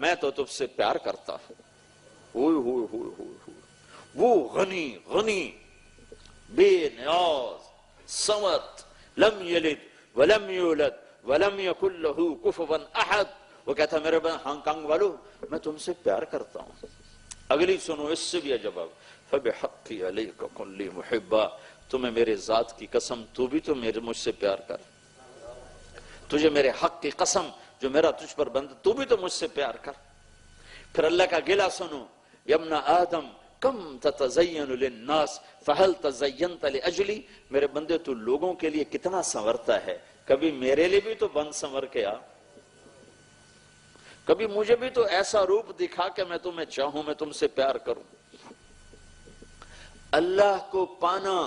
میں تو تجھ سے پیار کرتا ہوں. وہ غنی غنی بے نیاز صمد لم یلد ولم یولد ولم یکن لہ کفوا احد. وہ کہتا میرے ہانگ کانگ والو میں تم سے پیار کرتا ہوں. اگلی سنو اس سے بھی جواب. فبحقی علیک کن لی محبا. تمہیں میرے ذات کی قسم تو بھی تو میرے مجھ سے پیار کر. تجھے میرے حق کی قسم جو میرا تجھ پر بند تو بھی تو مجھ سے پیار کر. پھر اللہ کا گلہ سنو. یا ابن آدم کم تتزین للناس فہل تزینت لاجلی. میرے بندے تو لوگوں کے لیے کتنا سنورتا ہے, کبھی میرے لیے بھی تو بند سنور کے آ. کبھی مجھے بھی تو ایسا روپ دکھا کہ میں تمہیں چاہوں, میں تم سے پیار کروں. اللہ کو پانا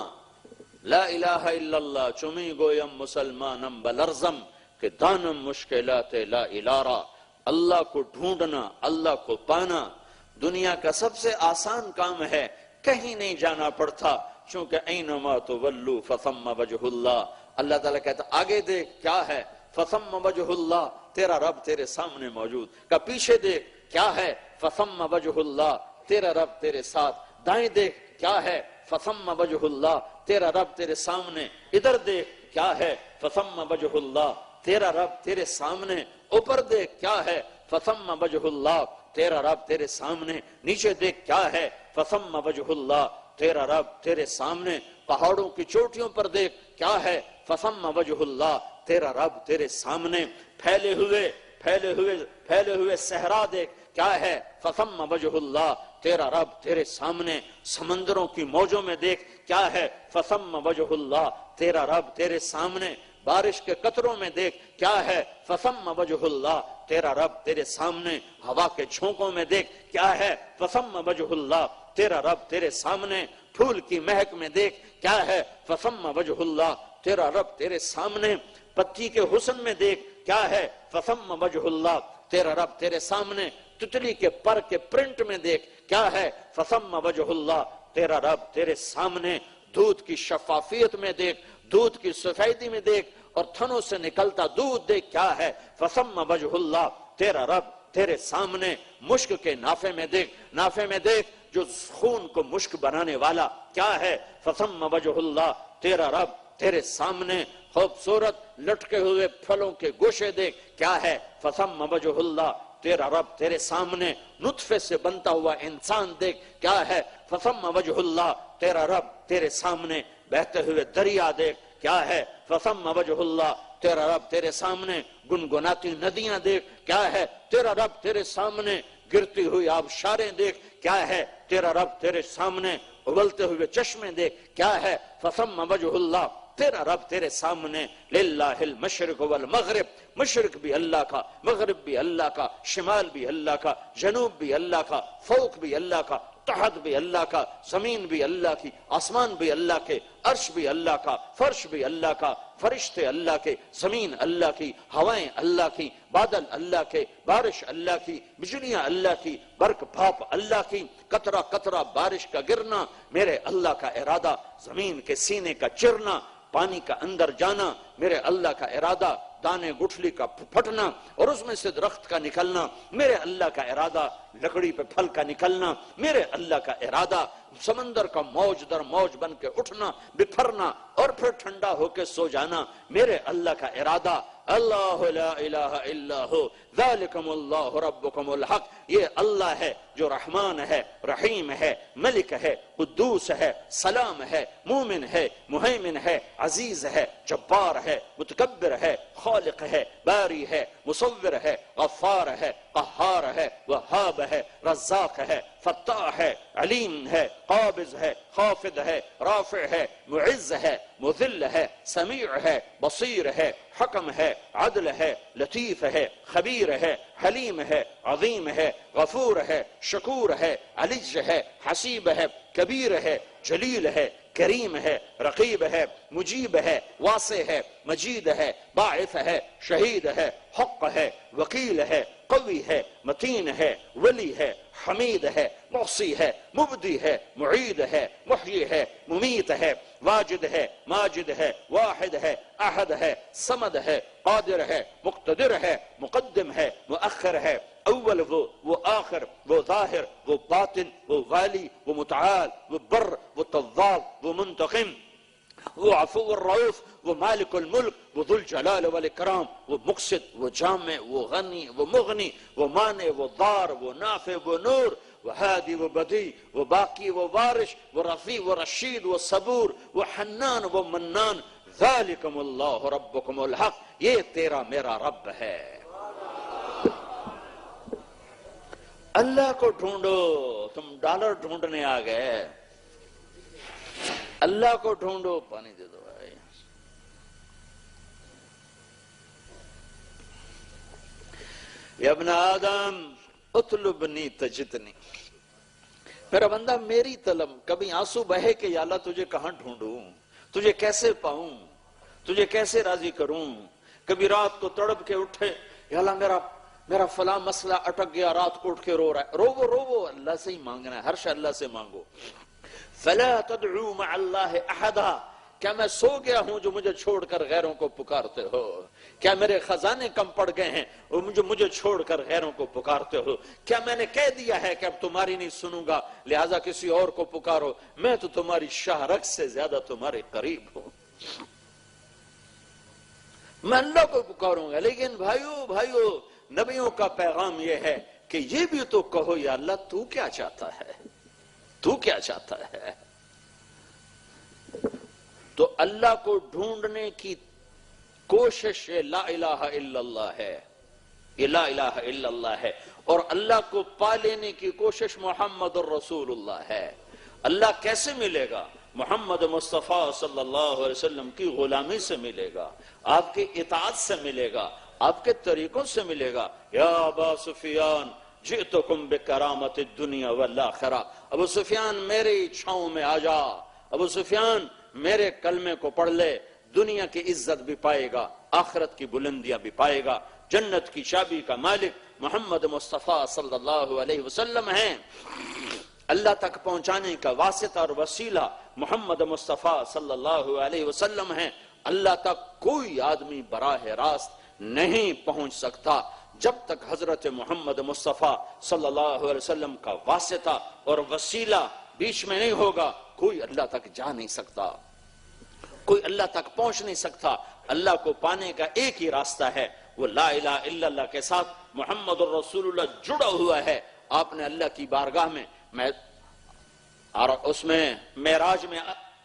لا الہ الا اللہ چمی گویم مسلمانم بلرزم کہ دانم مشکلات لا الارا. اللہ کو ڈھونڈنا, اللہ کو پانا دنیا کا سب سے آسان کام ہے. کہیں نہیں جانا پڑتا چونکہ اینما تولوا فثم وجہ اللہ. اللہ تعالیٰ کہتا آگے دیکھ کیا ہے, فثم وجہ اللہ, تیرا رب تیرے سامنے موجود. کا پیچھے دیکھ کیا ہے, فثم وجہ اللہ, تیرا رب تیرے ساتھ. دائیں دیکھ کیا ہے, فثم وجہ اللہ, تیرا رب تیرے سامنے. ادھر دیکھ کیا ہے, فثم وجہ اللہ, تیرا رب تیرے سامنے. اوپر دیکھ کیا ہے, فثم وجہ اللہ, تیرا رب تیرے سامنے. نیچے دیکھ کیا ہے, فثم وجہ اللہ, تیرا رب تیرے سامنے. پہاڑوں کی چوٹیوں پر دیکھ کیا ہے, فثم وجہ اللہ, تیرا رب تیرے سامنے. پھیلے ہوئے صحرا دیکھ کیا ہے, فثم وجہ اللہ, تیرا رب تیرے سامنے. سمندروں کی موجوں میں دیکھ کیا ہے, فثم وجہ اللہ, تیرا رب تیرے سامنے. بارش کے قطروں میں دیکھ کیا ہے, فثم وجہ اللہ, تیرا رب تیرے سامنے. ہوا کے جھونکوں میں دیکھ کیا ہے, فثم وجہ اللہ, تیرا رب تیرے سامنے. پھول کی مہک میں دیکھ کیا ہے, فثم وجہ اللہ, تیرا رب تیرے سامنے. پتی کے حسن میں دیکھ کیا ہے, فثم وجہ اللہ, تیرا رب تیرے سامنے. تتلی کے پر کے پرنٹ میں دیکھ کیا ہے, فثم وجہ اللہ, تیرا رب تیرے سامنے. دودھ کی شفافیت میں دیکھ, دودھ کی سفیدی میں دیکھ, اور تھنوں سے نکلتا دودھ دیکھ کیا ہے, فثم وجہ اللہ, تیرا رب تیرے سامنے. مشک کے نافے میں دیکھ, نافے میں دیکھ جو خون کو مشک بنانے والا کیا ہے, فثم وجہ اللہ, تیرا رب تیرے سامنے. خوبصورت لٹکے ہوئے پھلوں کے گوشے دیکھ کیا ہے, فثم وجہ اللہ, تیرا رب تیرے سامنے. نطفے سے بنتا ہوا انسان دیکھ کیا ہے, فثم وجہ اللہ, تیرا رب تیرے سامنے. بہتے ہوئے دریا دیکھ کیا ہے, فثم وجہ اللہ, تیرا رب تیرے سامنے. گنگناتی ندیاں دیکھ کیا ہے, تیرا رب تیرے سامنے. گرتی ہوئی آبشاریں دیکھ کیا ہے, تیرا رب تیرے سامنے. ابلتے ہوئے چشمے دیکھ کیا ہے, فثم وجہ اللہ, تیرا رب تیرے سامنے. للہ المشرق والمغرب, مشرق بھی اللہ کا, مغرب بھی اللہ کا, شمال بھی اللہ کا, جنوب بھی اللہ کا, فوق بھی اللہ کا, تحت بھی اللہ کا, زمین بھی اللہ کی, آسمان بھی اللہ کے, عرش بھی اللہ کا, فرش بھی اللہ کا, فرشتے اللہ کے, زمین اللہ کی, ہوائیں اللہ کی, بادل اللہ کے, بارش اللہ کی, بجلیاں اللہ کی, برق بھاپ اللہ کی. قطرہ قطرہ بارش کا گرنا میرے اللہ کا ارادہ. زمین کے سینے کا چرنا, پانی کا اندر جانا میرے اللہ کا ارادہ. دانے گٹھلی کا پھٹنا اور اس میں سے درخت کا نکلنا میرے اللہ کا ارادہ. لکڑی پہ پھل کا نکلنا میرے اللہ کا ارادہ. سمندر کا موج در موج بن کے اٹھنا, بپھرنا اور پھر ٹھنڈا ہو کے سو جانا میرے اللہ کا ارادہ. اللہ لا الہ الا ہو ذالکم اللہ ربکم الحق. یہ اللہ ہے جو رحمان ہے, رحیم ہے, ملک ہے, قدوس ہے, سلام ہے, مومن ہے, مہیمن ہے, عزیز ہے, جبار ہے, متکبر ہے, خالق ہے, باری ہے, مصور ہے, غفار ہے, قہار ہے, وہاب ہے, رزاق ہے, فتاح ہے, علیم ہے, قابض ہے, خافض ہے, رافع ہے, معز ہے, مذل ہے, سمیع ہے, بصیر ہے, حکم ہے, عدل ہے, لطیف ہے, خبیر ہے, حلیم ہے, عظیم ہے, غفور ہے, شکور ہے, علی ہے, حسیب ہے, کبیر ہے, جلیل ہے, کریم ہے, رقیب ہے, مجیب ہے, واسع ہے, مجید ہے, باعث ہے, شہید ہے, حق ہے, وکیل ہے, قوی ہے، متین ہے، ولی ہے، حمید ہے، محصی ہے، مبدی ہے، معید ہے، محیی ہے، ممیت ہے، واجد ہے، ماجد ہے، واحد ہے، احد ہے، صمد ہے، قادر ہے، مقتدر ہے، مقدم ہے، مؤخر ہے، اول وہ آخر، وہ ظاہر، وہ باطن، وہ والی، وہ متعال، وہ بر، وہ تواب، وہ منتقم، وہ عفو الرؤوف، وہ مالک الملک، وہ ذو الجلال والاکرام، وہ مقسط، وہ جامع، وہ غنی، وہ مغنی، وہ مانع، وہ ضار، وہ نافع، وہ نور، وہ ہادی، وہ بدی، وہ باقی، وہ وارش، وہ رفیع، وہ رشید، وہ صبور، وہ حنان، وہ منان، ذالکم اللہ ربکم الحق، یہ تیرا میرا رب ہے۔ اللہ کو ڈھونڈو، تم ڈالر ڈھونڈنے آ گئے، اللہ کو ڈھونڈو۔ پانی دے دو بھائی۔ یا ابن آدم اطلبنی تجدنی، میرا بندہ میری طلب، کبھی آنسو بہے کہ یا اللہ تجھے کہاں ڈھونڈوں، تجھے کیسے پاؤں، تجھے کیسے راضی کروں۔ کبھی رات کو تڑپ کے اٹھے، یا اللہ میرا فلاں مسئلہ اٹک گیا، رات کو اٹھ کے رو رہا ہے، رو اللہ سے ہی مانگنا ہے، ہر شے اللہ سے مانگو۔ فلا تدعو مع اللہ احدا، کیا میں سو گیا ہوں جو مجھے چھوڑ کر غیروں کو پکارتے ہو؟ کیا میرے خزانے کم پڑ گئے ہیں جو مجھے چھوڑ کر غیروں کو پکارتے ہو؟ کیا میں نے کہہ دیا ہے کہ اب تمہاری نہیں سنوں گا لہٰذا کسی اور کو پکارو؟ میں تو تمہاری شاہ رگ سے زیادہ تمہارے قریب ہوں، میں اللہ کو پکاروں گا۔ لیکن بھائیو نبیوں کا پیغام یہ ہے کہ یہ بھی تو کہو یا اللہ تو کیا چاہتا ہے، تو کیا چاہتا ہے؟ تو اللہ کو ڈھونڈنے کی کوشش لا الہ الا اللہ ہے، یہ لا الہ الا اللہ ہے، اور اللہ کو پا لینے کی کوشش محمد الرسول اللہ ہے۔ اللہ کیسے ملے گا؟ محمد مصطفیٰ صلی اللہ علیہ وسلم کی غلامی سے ملے گا، آپ کی اطاعت سے ملے گا، آپ کے طریقوں سے ملے گا۔ یا ابا سفیان جئتکم بکرامت الدنیا والآخرہ، ابو سفیان میری چھاؤں میں آ جا، ابو سفیان میرے کلمے کو پڑھ لے، دنیا کی عزت بھی پائے گا، آخرت کی بلندیاں بھی پائے گا، جنت کی چابی کا مالک محمد مصطفیٰ صلی اللہ علیہ وسلم ہیں۔ اللہ تک پہنچانے کا واسطہ اور وسیلہ محمد مصطفیٰ صلی اللہ علیہ وسلم ہیں۔ اللہ تک کوئی آدمی براہ راست نہیں پہنچ سکتا جب تک حضرت محمد مصطفیٰ صلی اللہ علیہ وسلم کا واسطہ اور وسیلہ بیچ میں نہیں ہوگا، کوئی اللہ تک جا نہیں سکتا، کوئی اللہ تک پہنچ نہیں سکتا۔ اللہ کو پانے کا ایک ہی راستہ ہے، وہ لا الہ الا اللہ کے ساتھ محمد الرسول اللہ جڑا ہوا ہے۔ آپ نے اللہ کی بارگاہ میں اس میں معراج میں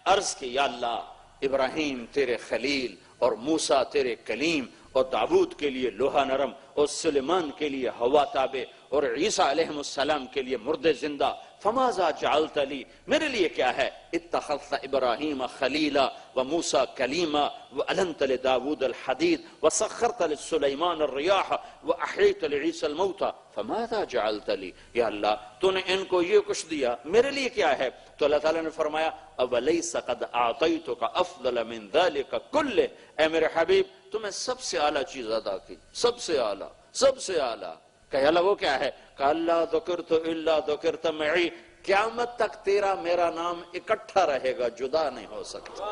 عرض کی، یا اللہ ابراہیم تیرے خلیل اور موسیٰ تیرے کلیم، اور داود کے لیے لوہا نرم، اور سلیمان کے لیے ہوا تابع، اور عیسیٰ علیہ السلام کے لیے مردے زندہ، فماذا جعلت لی، میرے لیے کیا ہے؟ اتخذت ابراہیم خلیلا وموسیٰ کلیما وألنت لداود الحدید وسخرت لسلیمان الریاح واحیت لعیسی الموتى فماذا جعلت لی، یا اللہ تو نے ان کو یہ کچھ دیا، میرے لیے کیا ہے؟ تو اللہ تعالیٰ نے فرمایا اولیس قد اعطیتک افضل من ذلک کلہ، اے میرے حبیب تمہیں سب سے اعلیٰ چیز عطا کی، سب سے اعلیٰ، سب سے اعلیٰ۔ کہ اللہ وہ کیا ہے؟ کہ اللہ ذکرت الا ذکرت معی، قیامت تک تیرا میرا نام اکٹھا رہے گا، جدا نہیں ہو سکتا،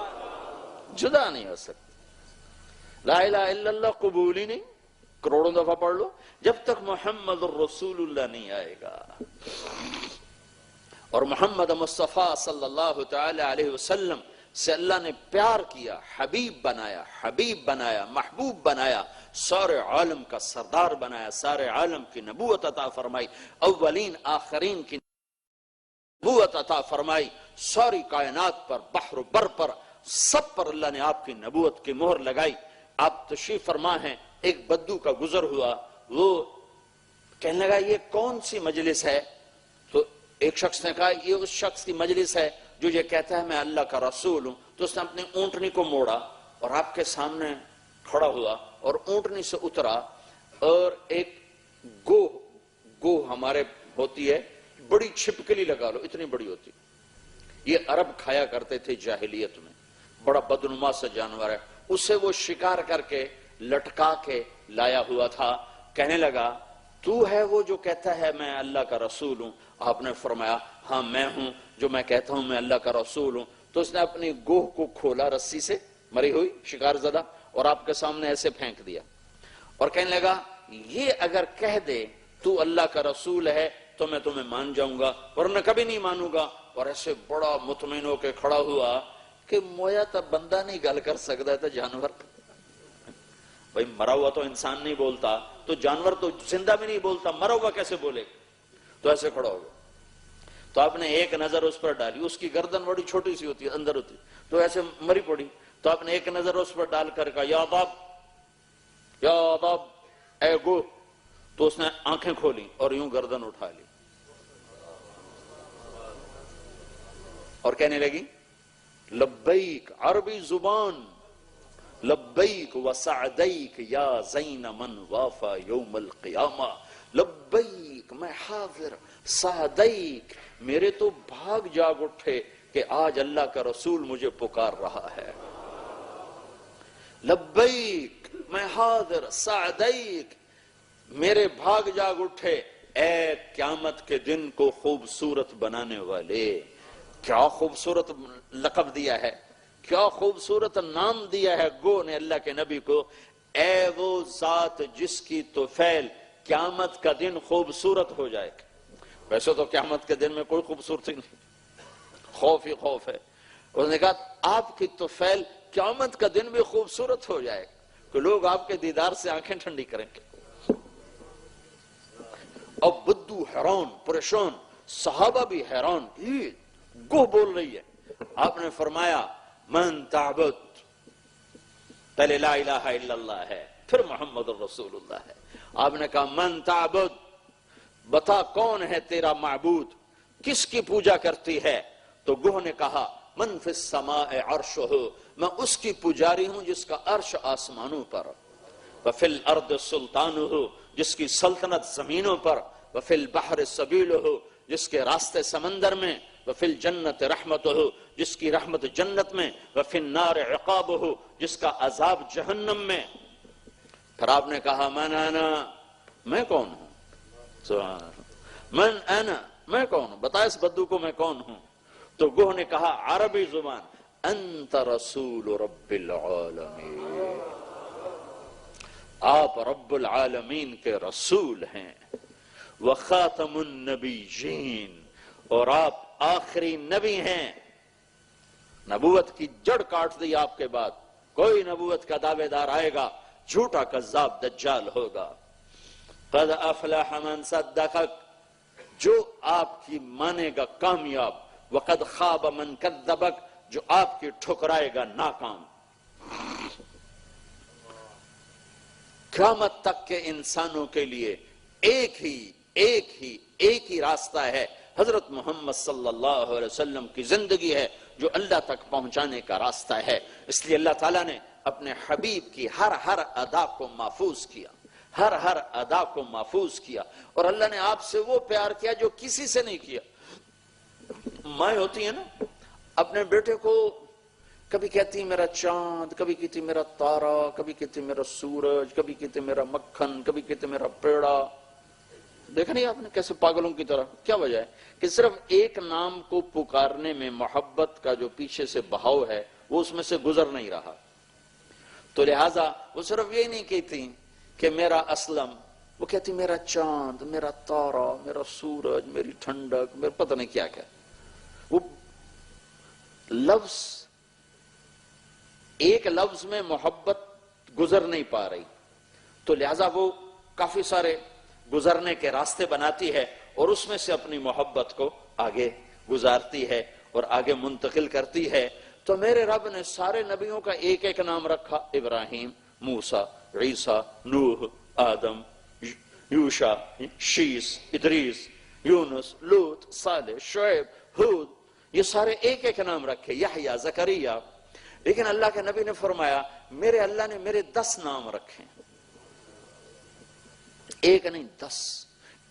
جدا نہیں ہو سکتا۔ لا الہ الا اللہ قبول ہی نہیں، کروڑوں دفعہ پڑھ لو، جب تک محمد الرسول اللہ نہیں آئے گا۔ اور محمد مصطفیٰ صلی اللہ تعالی علیہ وسلم سے اللہ نے پیار کیا، حبیب بنایا، محبوب بنایا، سارے عالم کا سردار بنایا، سارے عالم کی نبوت عطا فرمائی، اولین آخرین کی نبوت عطا فرمائی، ساری کائنات پر، بحر و بر پر، سب پر اللہ نے آپ کی نبوت کی مہر لگائی۔ آپ تشریف فرما ہیں، ایک بدو کا گزر ہوا، وہ کہنے لگا یہ کون سی مجلس ہے؟ تو ایک شخص نے کہا یہ اس شخص کی مجلس ہے جو یہ کہتا ہے میں اللہ کا رسول ہوں۔ تو اس نے اپنی اونٹنی کو موڑا اور آپ کے سامنے کھڑا ہوا اور اونٹنی سے اترا، اور ایک گو ہمارے ہوتی ہے، بڑی چھپکلی لگا لو، اتنی بڑی ہوتی، یہ عرب کھایا کرتے تھے جاہلیت میں، بڑا بدنما سا جانور ہے، اسے وہ شکار کر کے لٹکا کے لایا ہوا تھا۔ کہنے لگا تو ہے وہ جو کہتا ہے میں اللہ کا رسول ہوں؟ آپ نے فرمایا ہاں میں ہوں جو میں کہتا ہوں میں اللہ کا رسول ہوں۔ تو اس نے اپنی گوہ کو کھولا رسی سے، مری ہوئی شکار زدہ، اور آپ کے سامنے ایسے پھینک دیا اور کہنے لگا یہ اگر کہہ دے تو اللہ کا رسول ہے تو میں تمہیں مان جاؤں گا ورنہ کبھی نہیں مانوں گا۔ اور ایسے بڑا مطمئن ہو کے کھڑا ہوا کہ مویا تا بندہ نہیں گل کر سکتا تھا جانور، بھئی مرا ہوا تو انسان نہیں بولتا تو جانور تو زندہ بھی نہیں بولتا، مرا ہوا کیسے بولے؟ تو ایسے کھڑا ہو گیا۔ تو آپ نے ایک نظر اس پر ڈالی، اس کی گردن بڑی چھوٹی سی ہوتی ہے اندر ہوتی، تو ایسے مری پڑی۔ تو آپ نے ایک نظر اس پر ڈال کر کہا یا باب یا باب اے گو، تو اس نے آنکھیں کھولی اور یوں گردن اٹھا لی اور کہنے لگی لبیک، عربی زبان، لبیک وسعدیک یا زین من وافا یوم القیامہ، لبیک میں حاضر، سعدیک میرے تو بھاگ جاگ اٹھے کہ آج اللہ کا رسول مجھے پکار رہا ہے، لبیک میں حاضر، سعدیک میرے بھاگ جاگ اٹھے، اے قیامت کے دن کو خوبصورت بنانے والے۔ کیا خوبصورت لقب دیا ہے، کیا خوبصورت نام دیا ہے گو نے اللہ کے نبی کو، اے وہ ذات جس کی طفیل قیامت کا دن خوبصورت ہو جائے گا۔ ویسے تو قیامت کے دن میں کوئی خوبصورتی نہیں، خوف ہی خوف ہے۔ اس نے کہا آپ کی طفیل قیامت کا دن بھی خوبصورت ہو جائے گا کہ لوگ آپ کے دیدار سے آنکھیں ٹھنڈی کریں گے۔ اب بدو حیران، پریشان، صحابہ بھی حیران، یہ گوہ بول رہی ہے۔ آپ نے فرمایا من تعبد، پہلے لا الہ الا اللہ ہے پھر محمد الرسول اللہ ہے۔ آپ نے کہا من تعبد، بتا کون ہے تیرا معبود، کس کی پوجا کرتی ہے؟ تو گوہ نے کہا من فی السماء عرشہ، میں اس کی پجاری ہوں جس کا عرش آسمانوں پر، وفی الارض سلطانہ، جس کی سلطنت زمینوں پر، وفی البحر سبیلہ، جس کے راستے سمندر میں، وفی الجنت رحمتہ، جس کی رحمت جنت میں، وفی النار عقابہ، جس کا عذاب جہنم میں۔ پھر آپ نے کہا من انا، میں کون ہوں؟ سبحان اللہ، من انا، میں کون ہوں؟ بتا اس بدو کو میں کون ہوں؟ تو گوہ نے کہا عربی زبان انت رسول رب العالمین، آپ رب العالمین کے رسول ہیں، وخاتم النبیین، اور آپ آخری نبی ہیں۔ نبوت کی جڑ کاٹ دی آپ کے بعد، کوئی نبوت کا دعوے دار آئے گا جھوٹا کذاب دجال ہوگا۔ قد افلح من صدقک، جو آپ کی مانے گا کامیاب، وقد خاب من کذبک، جو آپ کی ٹھکرائے گا ناکام۔ قیامت تک کے انسانوں کے لیے ایک ہی راستہ ہے، حضرت محمد صلی اللہ علیہ وسلم کی زندگی ہے جو اللہ تک پہنچانے کا راستہ ہے۔ اس لیے اللہ تعالیٰ نے اپنے حبیب کی ہر ادا کو محفوظ کیا، ہر ادا کو محفوظ کیا، اور اللہ نے آپ سے وہ پیار کیا جو کسی سے نہیں کیا۔ مائیں ہوتی ہیں نا، اپنے بیٹے کو کبھی کہتی میرا چاند، کبھی کہتی میرا تارا، کبھی کہتی میرا سورج، کبھی کہتی میرا مکھن، کبھی کہتی میرا پیڑا۔ دیکھا نہیں آپ نے کیسے پاگلوں کی طرح؟ کیا وجہ ہے کہ صرف ایک نام کو پکارنے میں محبت کا جو پیچھے سے بہاؤ ہے وہ اس میں سے گزر نہیں رہا۔ تو لہٰذا وہ صرف یہ نہیں کہتی کہ میرا اسلم، وہ کہتی میرا چاند، میرا تارا، میرا سورج، میری ٹھنڈک، میرا پتہ نہیں کیا کیا۔ وہ لفظ، ایک لفظ میں محبت گزر نہیں پا رہی، تو لہٰذا وہ کافی سارے گزرنے کے راستے بناتی ہے اور اس میں سے اپنی محبت کو آگے گزارتی ہے اور آگے منتقل کرتی ہے۔ تو میرے رب نے سارے نبیوں کا ایک ایک نام رکھا، ابراہیم، موسیٰ، عیسیٰ، نوح، آدم، یوشع، شیس، ادریس، یونس، لوط، صالح، شعیب، ہود، یہ سارے ایک ایک نام رکھے، یحییٰ، زکریا۔ لیکن اللہ کے نبی نے فرمایا میرے اللہ نے میرے 10 نام رکھے، ایک نہیں 10،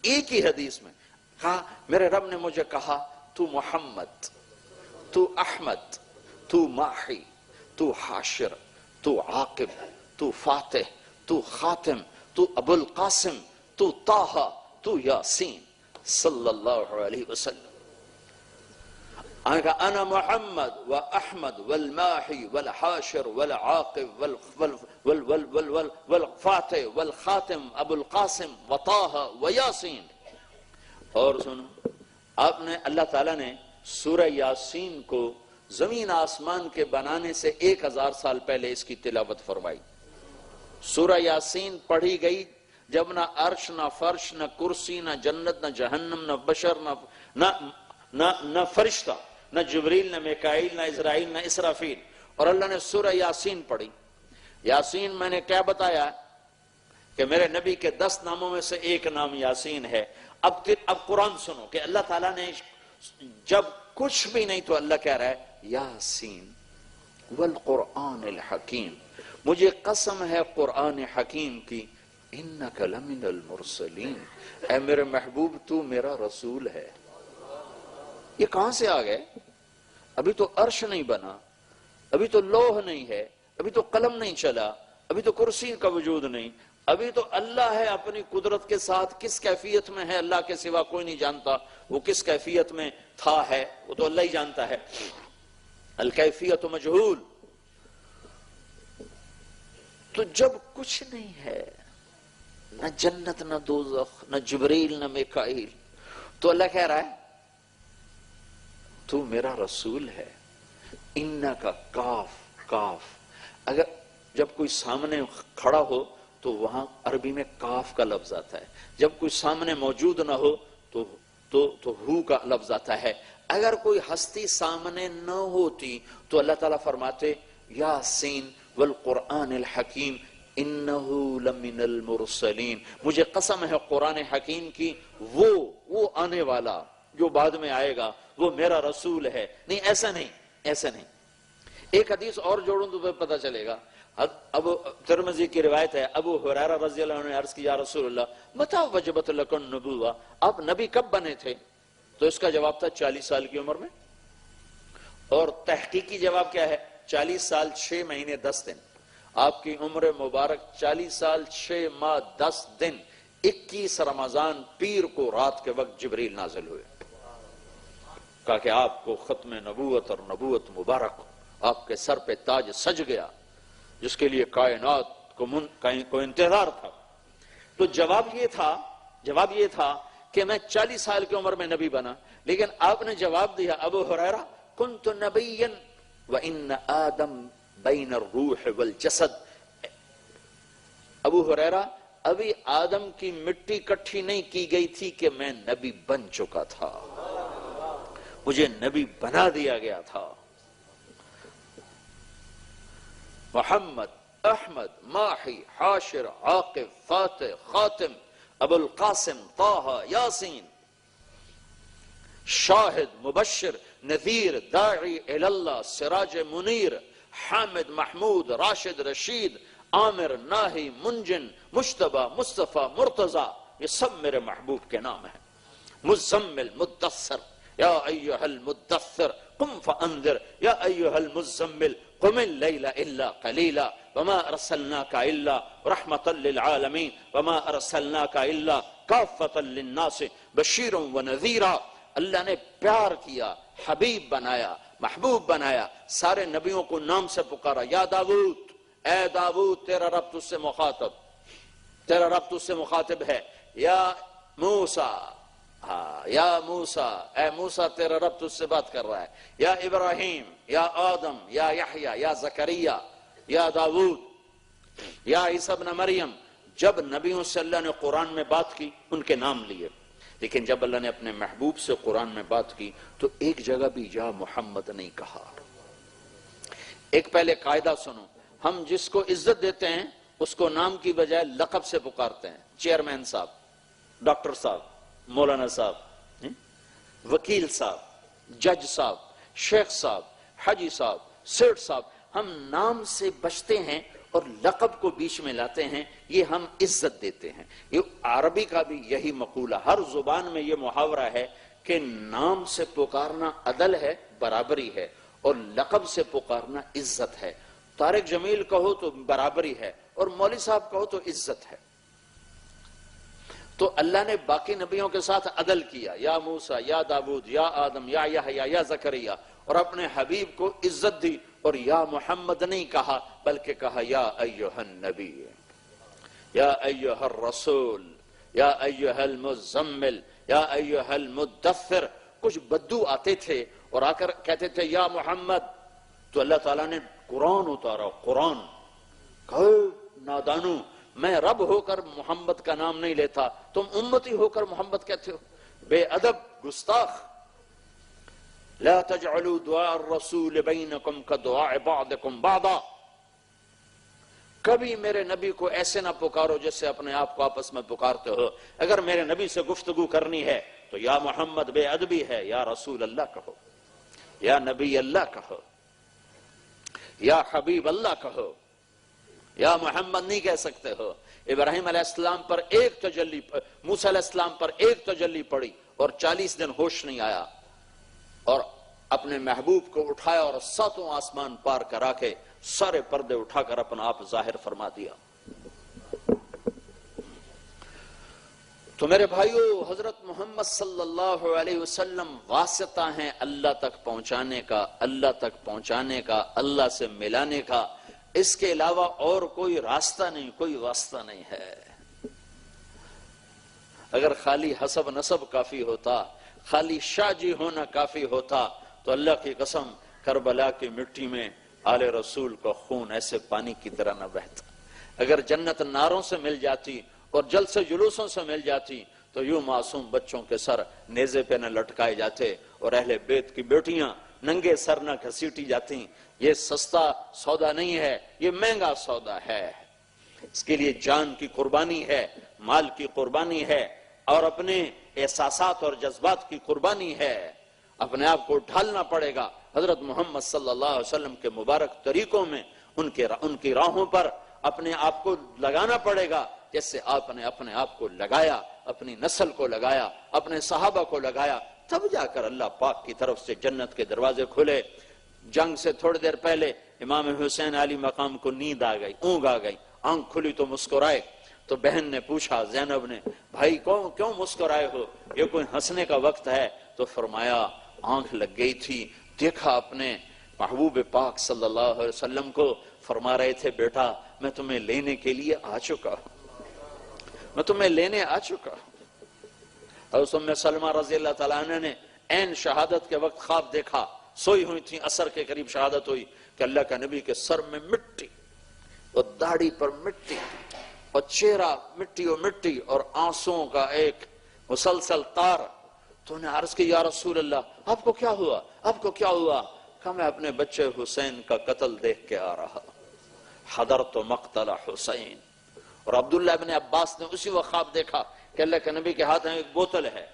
ایک ہی حدیث میں کہا میرے رب نے مجھے کہا تو محمد، تو احمد، تو ماحی، تو حاشر، تو عاقب، تو فاتح، تو خاتم، تو ابو القاسم، تو طٰہٰ، تو یاسین صلی اللہ علیہ وسلم. انا محمد و احمد والماحی والحاشر والعاقب والفاتح والخاتم ابو القاسم و طٰہٰ و یاسین. اور سنو، آپ نے اللہ تعالیٰ نے سورہ یاسین کو زمین آسمان کے بنانے سے 1000 سال پہلے اس کی تلاوت فرمائی. سورہ یاسین پڑھی گئی جب نہ عرش نہ فرش نہ کرسی نہ جنت نہ جہنم نہ بشر نہ فرشتہ نہ جبریل نہ میکائیل نہ اسرائیل نہ اسرافیل، اور اللہ نے سورہ یاسین پڑھی. یاسین میں نے کیا بتایا کہ میرے نبی کے 10 ناموں میں سے ایک نام یاسین ہے. اب قرآن سنو کہ اللہ تعالیٰ نے جب کچھ بھی نہیں تو اللہ کہہ رہا ہے یاسین والقرآن الحکیم، مجھے قسم ہے قرآن حکیم کی، انک لمن المرسلین، اے میرے محبوب تو میرا رسول ہے. یہ کہاں سے آ گئے؟ ابھی تو عرش نہیں بنا، ابھی تو لوح نہیں ہے، ابھی تو قلم نہیں چلا، ابھی تو کرسی کا وجود نہیں، ابھی تو اللہ ہے اپنی قدرت کے ساتھ. کس کیفیت میں ہے اللہ کے سوا کوئی نہیں جانتا، وہ کس کیفیت میں تھا ہے وہ تو اللہ ہی جانتا ہے. الکیفیت مجہول. تو جب کچھ نہیں ہے، نہ جنت نہ دوزخ نہ جبریل نہ میکائیل، تو اللہ کہہ رہا ہے تو میرا رسول ہے. انکا کاف. اگر جب کوئی سامنے کھڑا ہو تو وہاں عربی میں کاف کا لفظ آتا ہے، جب کوئی سامنے موجود نہ ہو تو ہو کا لفظ آتا ہے. اگر کوئی ہستی سامنے نہ ہوتی تو اللہ تعالیٰ فرماتے یاسین والقرآن الحکیم انہو لمن المرسلین، مجھے قسم ہے قرآن حکیم کی، وہ آنے والا جو بعد میں آئے گا وہ میرا رسول ہے. نہیں، ایسا نہیں. ایک حدیث اور جوڑوں تو پتہ چلے گا. ابو ترمذی کی روایت ہے، ابو ہریرہ رضی اللہ عنہ نے عرض کیا یا رسول اللہ متى وجبت لک النبوہ، آپ نبی کب بنے تھے؟ تو اس کا جواب تھا 40 سال کی عمر میں. اور تحقیقی جواب کیا ہے؟ 40 سال 6 مہینے 10 دن. آپ کی عمر مبارک 40 سال 6 ماہ 10 دن. 21 رمضان پیر کو رات کے وقت جبریل نازل ہوئے، کہا کہ آپ کو ختم نبوت اور نبوت مبارک، آپ کے سر پہ تاج سج گیا جس کے لیے کائنات کو انتظار تھا. تو جواب یہ تھا کہ میں 40 سال کی عمر میں نبی بنا. لیکن آپ نے جواب دیا ابو ہریرہ کنت نبیا وان آدم بین الروح والجسد. ابو ہریرہ ابھی آدم کی مٹی کٹھی نہیں کی گئی تھی کہ میں نبی بن چکا تھا، مجھے نبی بنا دیا گیا تھا. محمد، احمد، ماحی، حاشر، عاقب، فاتح، خاتم، ابو القاسم، طٰہٰ، یاسین، شاہد، مبشر، نذیر، داعی اللہ، سراج منیر، حامد، محمود، راشد، رشید، عامر، ناہی، منجن، مجتبی، مصطفیٰ، مرتضی، یہ سب میرے محبوب کے نام ہیں. مزمل، مدثر، یا ایہا المدثر قم فانذر یا ایہا المزمل قم اللیل الا قلیلا وما ارسلناک الا رحمتا للعالمین وما ارسلناک الا کافتا للناس بشیرا ونذیرا. اللہ نے پیار کیا، حبیب بنایا، محبوب بنایا، سارے نبیوں کو نام سے پکارا. یا داود، اے داود تیرا رب تجھ سے مخاطب ہے. یا موسیٰ، یا موسیٰ، اے موسیٰ تیرا رب تجھ سے بات کر رہا ہے. یا ابراہیم، یا آدم، یا یحییٰ، یا زکریا، یا داود، یا عیسیٰ ابن مریم. جب نبیوں سے اللہ نے قرآن میں بات کی ان کے نام لیے، لیکن جب اللہ نے اپنے محبوب سے قرآن میں بات کی تو ایک جگہ بھی یا محمد نہیں کہا. ایک پہلے قاعدہ سنو، ہم جس کو عزت دیتے ہیں اس کو نام کی بجائے لقب سے پکارتے ہیں. چیئرمین صاحب، ڈاکٹر صاحب، مولانا صاحب، وکیل صاحب، جج صاحب، شیخ صاحب، حاجی صاحب، سیٹھ صاحب. ہم نام سے بچتے ہیں اور لقب کو بیچ میں لاتے ہیں، یہ ہم عزت دیتے ہیں. یہ عربی کا بھی یہی مقولہ، ہر زبان میں یہ محاورہ ہے کہ نام سے پکارنا عدل ہے، برابری ہے، اور لقب سے پکارنا عزت ہے. طارق جمیل کہو تو برابری ہے اور مولوی صاحب کہو تو عزت ہے. تو اللہ نے باقی نبیوں کے ساتھ عدل کیا، یا موسیٰ، یا داود، یا آدم، یا یحییٰ، یا زکریا، اور اپنے حبیب کو عزت دی، اور یا محمد نہیں کہا بلکہ کہا یا ایہا النبی، یا ایہا الرسول، یا ایہا المزمل، یا ایہا المدثر۔ کچھ بدو آتے تھے اور آ کر کہتے تھے یا محمد، تو اللہ تعالیٰ نے قرآن اتارا، قرآن کہو نادانو، میں رب ہو کر محمد کا نام نہیں لیتا، تم امتی ہو کر محمد کہتے ہو، بے ادب، گستاخ۔ لا تجعلوا دعاء الرسول بینکم کدعاء بعضکم بعضا، کبھی میرے نبی کو ایسے نہ پکارو جیسے اپنے آپ کو آپس میں پکارتے ہو۔ اگر میرے نبی سے گفتگو کرنی ہے تو یا محمد بے ادبی ہے، یا رسول اللہ کہو، یا نبی اللہ کہو، یا حبیب اللہ کہو، یا محمد نہیں کہہ سکتے ہو۔ ابراہیم علیہ السلام پر ایک تجلی، موسیٰ علیہ السلام پر ایک تجلی پڑی اور 40 دن ہوش نہیں آیا، اور اپنے محبوب کو اٹھایا اور 7 آسمان پار کرا کے سارے پردے اٹھا کر اپنا آپ ظاہر فرما دیا۔ تو میرے بھائیو، حضرت محمد صلی اللہ علیہ وسلم واسطہ ہیں اللہ تک پہنچانے کا، اللہ تک پہنچانے کا، اللہ سے ملانے کا، اس کے علاوہ اور کوئی راستہ نہیں، کوئی واسطہ نہیں ہے۔ اگر خالی حسب نسب کافی ہوتا، خالی شاہ جی ہونا کافی ہوتا، تو اللہ کی قسم کربلا کی مٹی میں آل رسول کا خون ایسے پانی کی طرح نہ بہتا۔ اگر جنت ناروں سے مل جاتی اور جلسے جلوسوں سے مل جاتی تو یوں معصوم بچوں کے سر نیزے پہ نہ لٹکائے جاتے اور اہل بیت کی بیٹیاں ننگے سر نہ گھسیٹی جاتی۔ یہ سستا سودا نہیں ہے، یہ مہنگا سودا ہے۔ اس کے لیے جان کی قربانی ہے، مال کی قربانی ہے، اور اپنے احساسات اور جذبات کی قربانی ہے۔ اپنے آپ کو ڈھالنا پڑے گا حضرت محمد صلی اللہ علیہ وسلم کے مبارک طریقوں میں، ان کی راہوں پر اپنے آپ کو لگانا پڑے گا، جیسے آپ نے اپنے آپ کو لگایا، اپنی نسل کو لگایا، اپنے صحابہ کو لگایا، تب جا کر اللہ پاک کی طرف سے جنت کے دروازے کھلے۔ جنگ سے تھوڑی دیر پہلے امام حسین علی مقام کو نیند آ گئی، اونگ آ گئی، آنکھ کھلی تو مسکرائے۔ تو بہن نے پوچھا، زینب نے، بھائی کیوں مسکرائے ہو، یہ کوئی ہنسنے کا وقت ہے؟ تو فرمایا آنکھ لگ گئی تھی، دیکھا اپنے محبوب پاک صلی اللہ علیہ وسلم کو، فرما رہے تھے بیٹا میں تمہیں لینے کے لیے آ چکا ہوں، میں تمہیں لینے آ چکا ہوں۔ اور اس ام سلمہ رضی اللہ تعالیٰ عنہ نے عین شہادت کے وقت خواب دیکھا، سوئی ہوئی تھی، عصر کے قریب شہادت ہوئی کہ اللہ کا نبی کے سر میں مٹی اور داڑھی پر مٹی اور چہرہ مٹی اور مٹی اور آنسوؤں کا ایک مسلسل تار۔ تو انہیں عرض کی یا رسول اللہ آپ کو کیا ہوا، آپ کو کیا ہوا؟ کہ میں اپنے بچے حسین کا قتل دیکھ کے آ رہا، حضرت مقتل حسین۔ اور عبداللہ ابن عباس نے اسی وقت خواب دیکھا کہ اللہ کے نبی کے ہاتھ میں ایک بوتل ہے،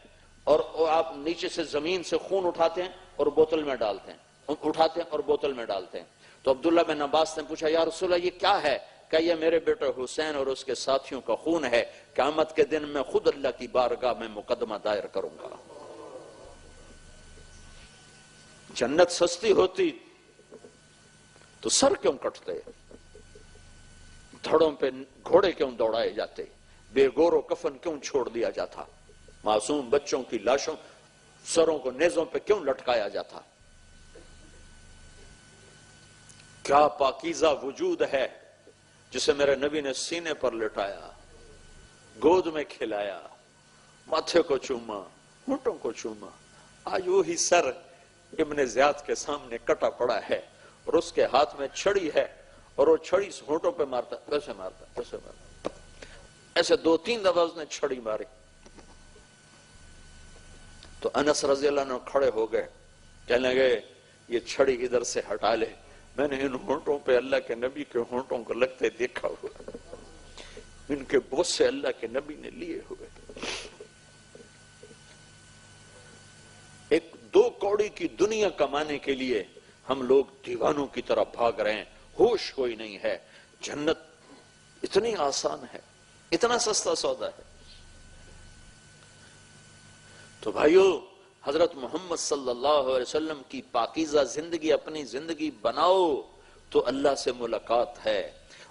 اور آپ نیچے سے زمین سے خون اٹھاتے ہیں اور بوتل میں ڈالتے ہیں، اٹھاتے ہیں اور بوتل میں ڈالتے ہیں۔ تو عبداللہ بن عباس نے پوچھا یا رسول اللہ یہ کیا ہے؟ کہ یہ میرے بیٹے حسین اور اس کے ساتھیوں کا خون ہے، قیامت کے دن میں خود اللہ کی بارگاہ میں مقدمہ دائر کروں گا۔ جنت سستی ہوتی تو سر کیوں کٹتے، دھڑوں پہ گھوڑے کیوں دوڑائے جاتے، بے گور و کفن کیوں چھوڑ دیا جاتا، معصوم بچوں کی لاشوں سروں کو نیزوں پہ کیوں لٹکایا جاتا؟ کیا پاکیزہ وجود ہے جسے میرے نبی نے سینے پر لٹایا، گود میں کھلایا، ماتھے کو چوما، ہونٹوں کو چوما۔ آج وہی سر ابن زیاد کے سامنے کٹا پڑا ہے اور اس کے ہاتھ میں چھڑی ہے، اور وہ چھڑی ہونٹوں پہ مارتا، کیسے مارتا، کیسے مارتا، ایسے 2-3 دفعہ اس نے چھڑی ماری۔ تو انس رضی اللہ عنہ کھڑے ہو گئے، کہنے لگے یہ چھڑی ادھر سے ہٹا لے، میں نے ان ہونٹوں پہ اللہ کے نبی کے ہونٹوں کو لگتے دیکھا ہوا، ان کے بوس سے اللہ کے نبی نے لیے ہوئے۔ ایک 2 کوڑی کی دنیا کمانے کے لیے ہم لوگ دیوانوں کی طرح بھاگ رہے ہیں، ہوش کوئی نہیں ہے۔ جنت اتنی آسان ہے، اتنا سستا سودا ہے۔ تو بھائیو، حضرت محمد صلی اللہ علیہ وسلم کی پاکیزہ زندگی اپنی زندگی بناؤ تو اللہ سے ملاقات ہے،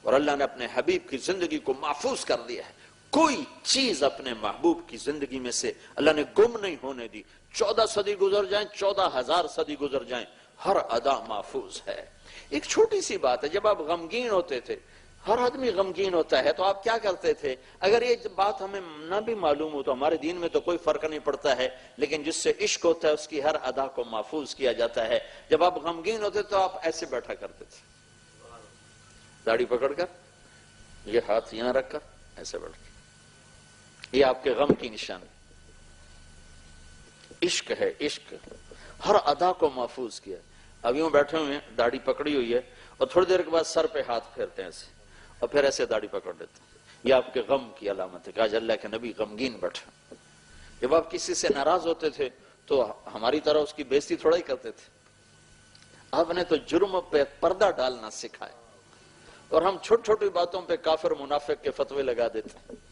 اور اللہ نے اپنے حبیب کی زندگی کو محفوظ کر دیا ہے۔ کوئی چیز اپنے محبوب کی زندگی میں سے اللہ نے گم نہیں ہونے دی. 14 صدی گزر جائیں، 14,000 صدی گزر جائیں، ہر ادا محفوظ ہے. ایک چھوٹی سی بات ہے، جب آپ غمگین ہوتے تھے، ہر آدمی غمگین ہوتا ہے، تو آپ کیا کرتے تھے؟ اگر یہ بات ہمیں نہ بھی معلوم ہو تو ہمارے دین میں تو کوئی فرق نہیں پڑتا ہے، لیکن جس سے عشق ہوتا ہے اس کی ہر ادا کو محفوظ کیا جاتا ہے. جب آپ غمگین ہوتے تو آپ ایسے بیٹھا کرتے تھے، داڑھی پکڑ کر، یہ ہاتھ یہاں رکھ کر ایسے بیٹھ کے. یہ آپ کے غم کی نشانی. عشق ہے، عشق ہر ادا کو محفوظ کیا. اب یوں بیٹھے ہوئے ہیں، داڑھی پکڑی ہوئی ہے، اور تھوڑی دیر کے بعد سر پہ ہاتھ پھیرتے ہیں ایسے، اور پھر ایسے داڑھی پکڑ لیتے ہیں. یہ آپ کے غم کی علامت ہے کہ آج اللہ کے نبی غمگین بیٹھے. جب آپ کسی سے ناراض ہوتے تھے تو ہماری طرح اس کی بےزتی تھوڑا ہی کرتے تھے. آپ نے تو جرم پہ پردہ ڈالنا سکھایا، اور ہم چھوٹی چھوٹی باتوں پہ کافر منافق کے فتوے لگا دیتے ہیں.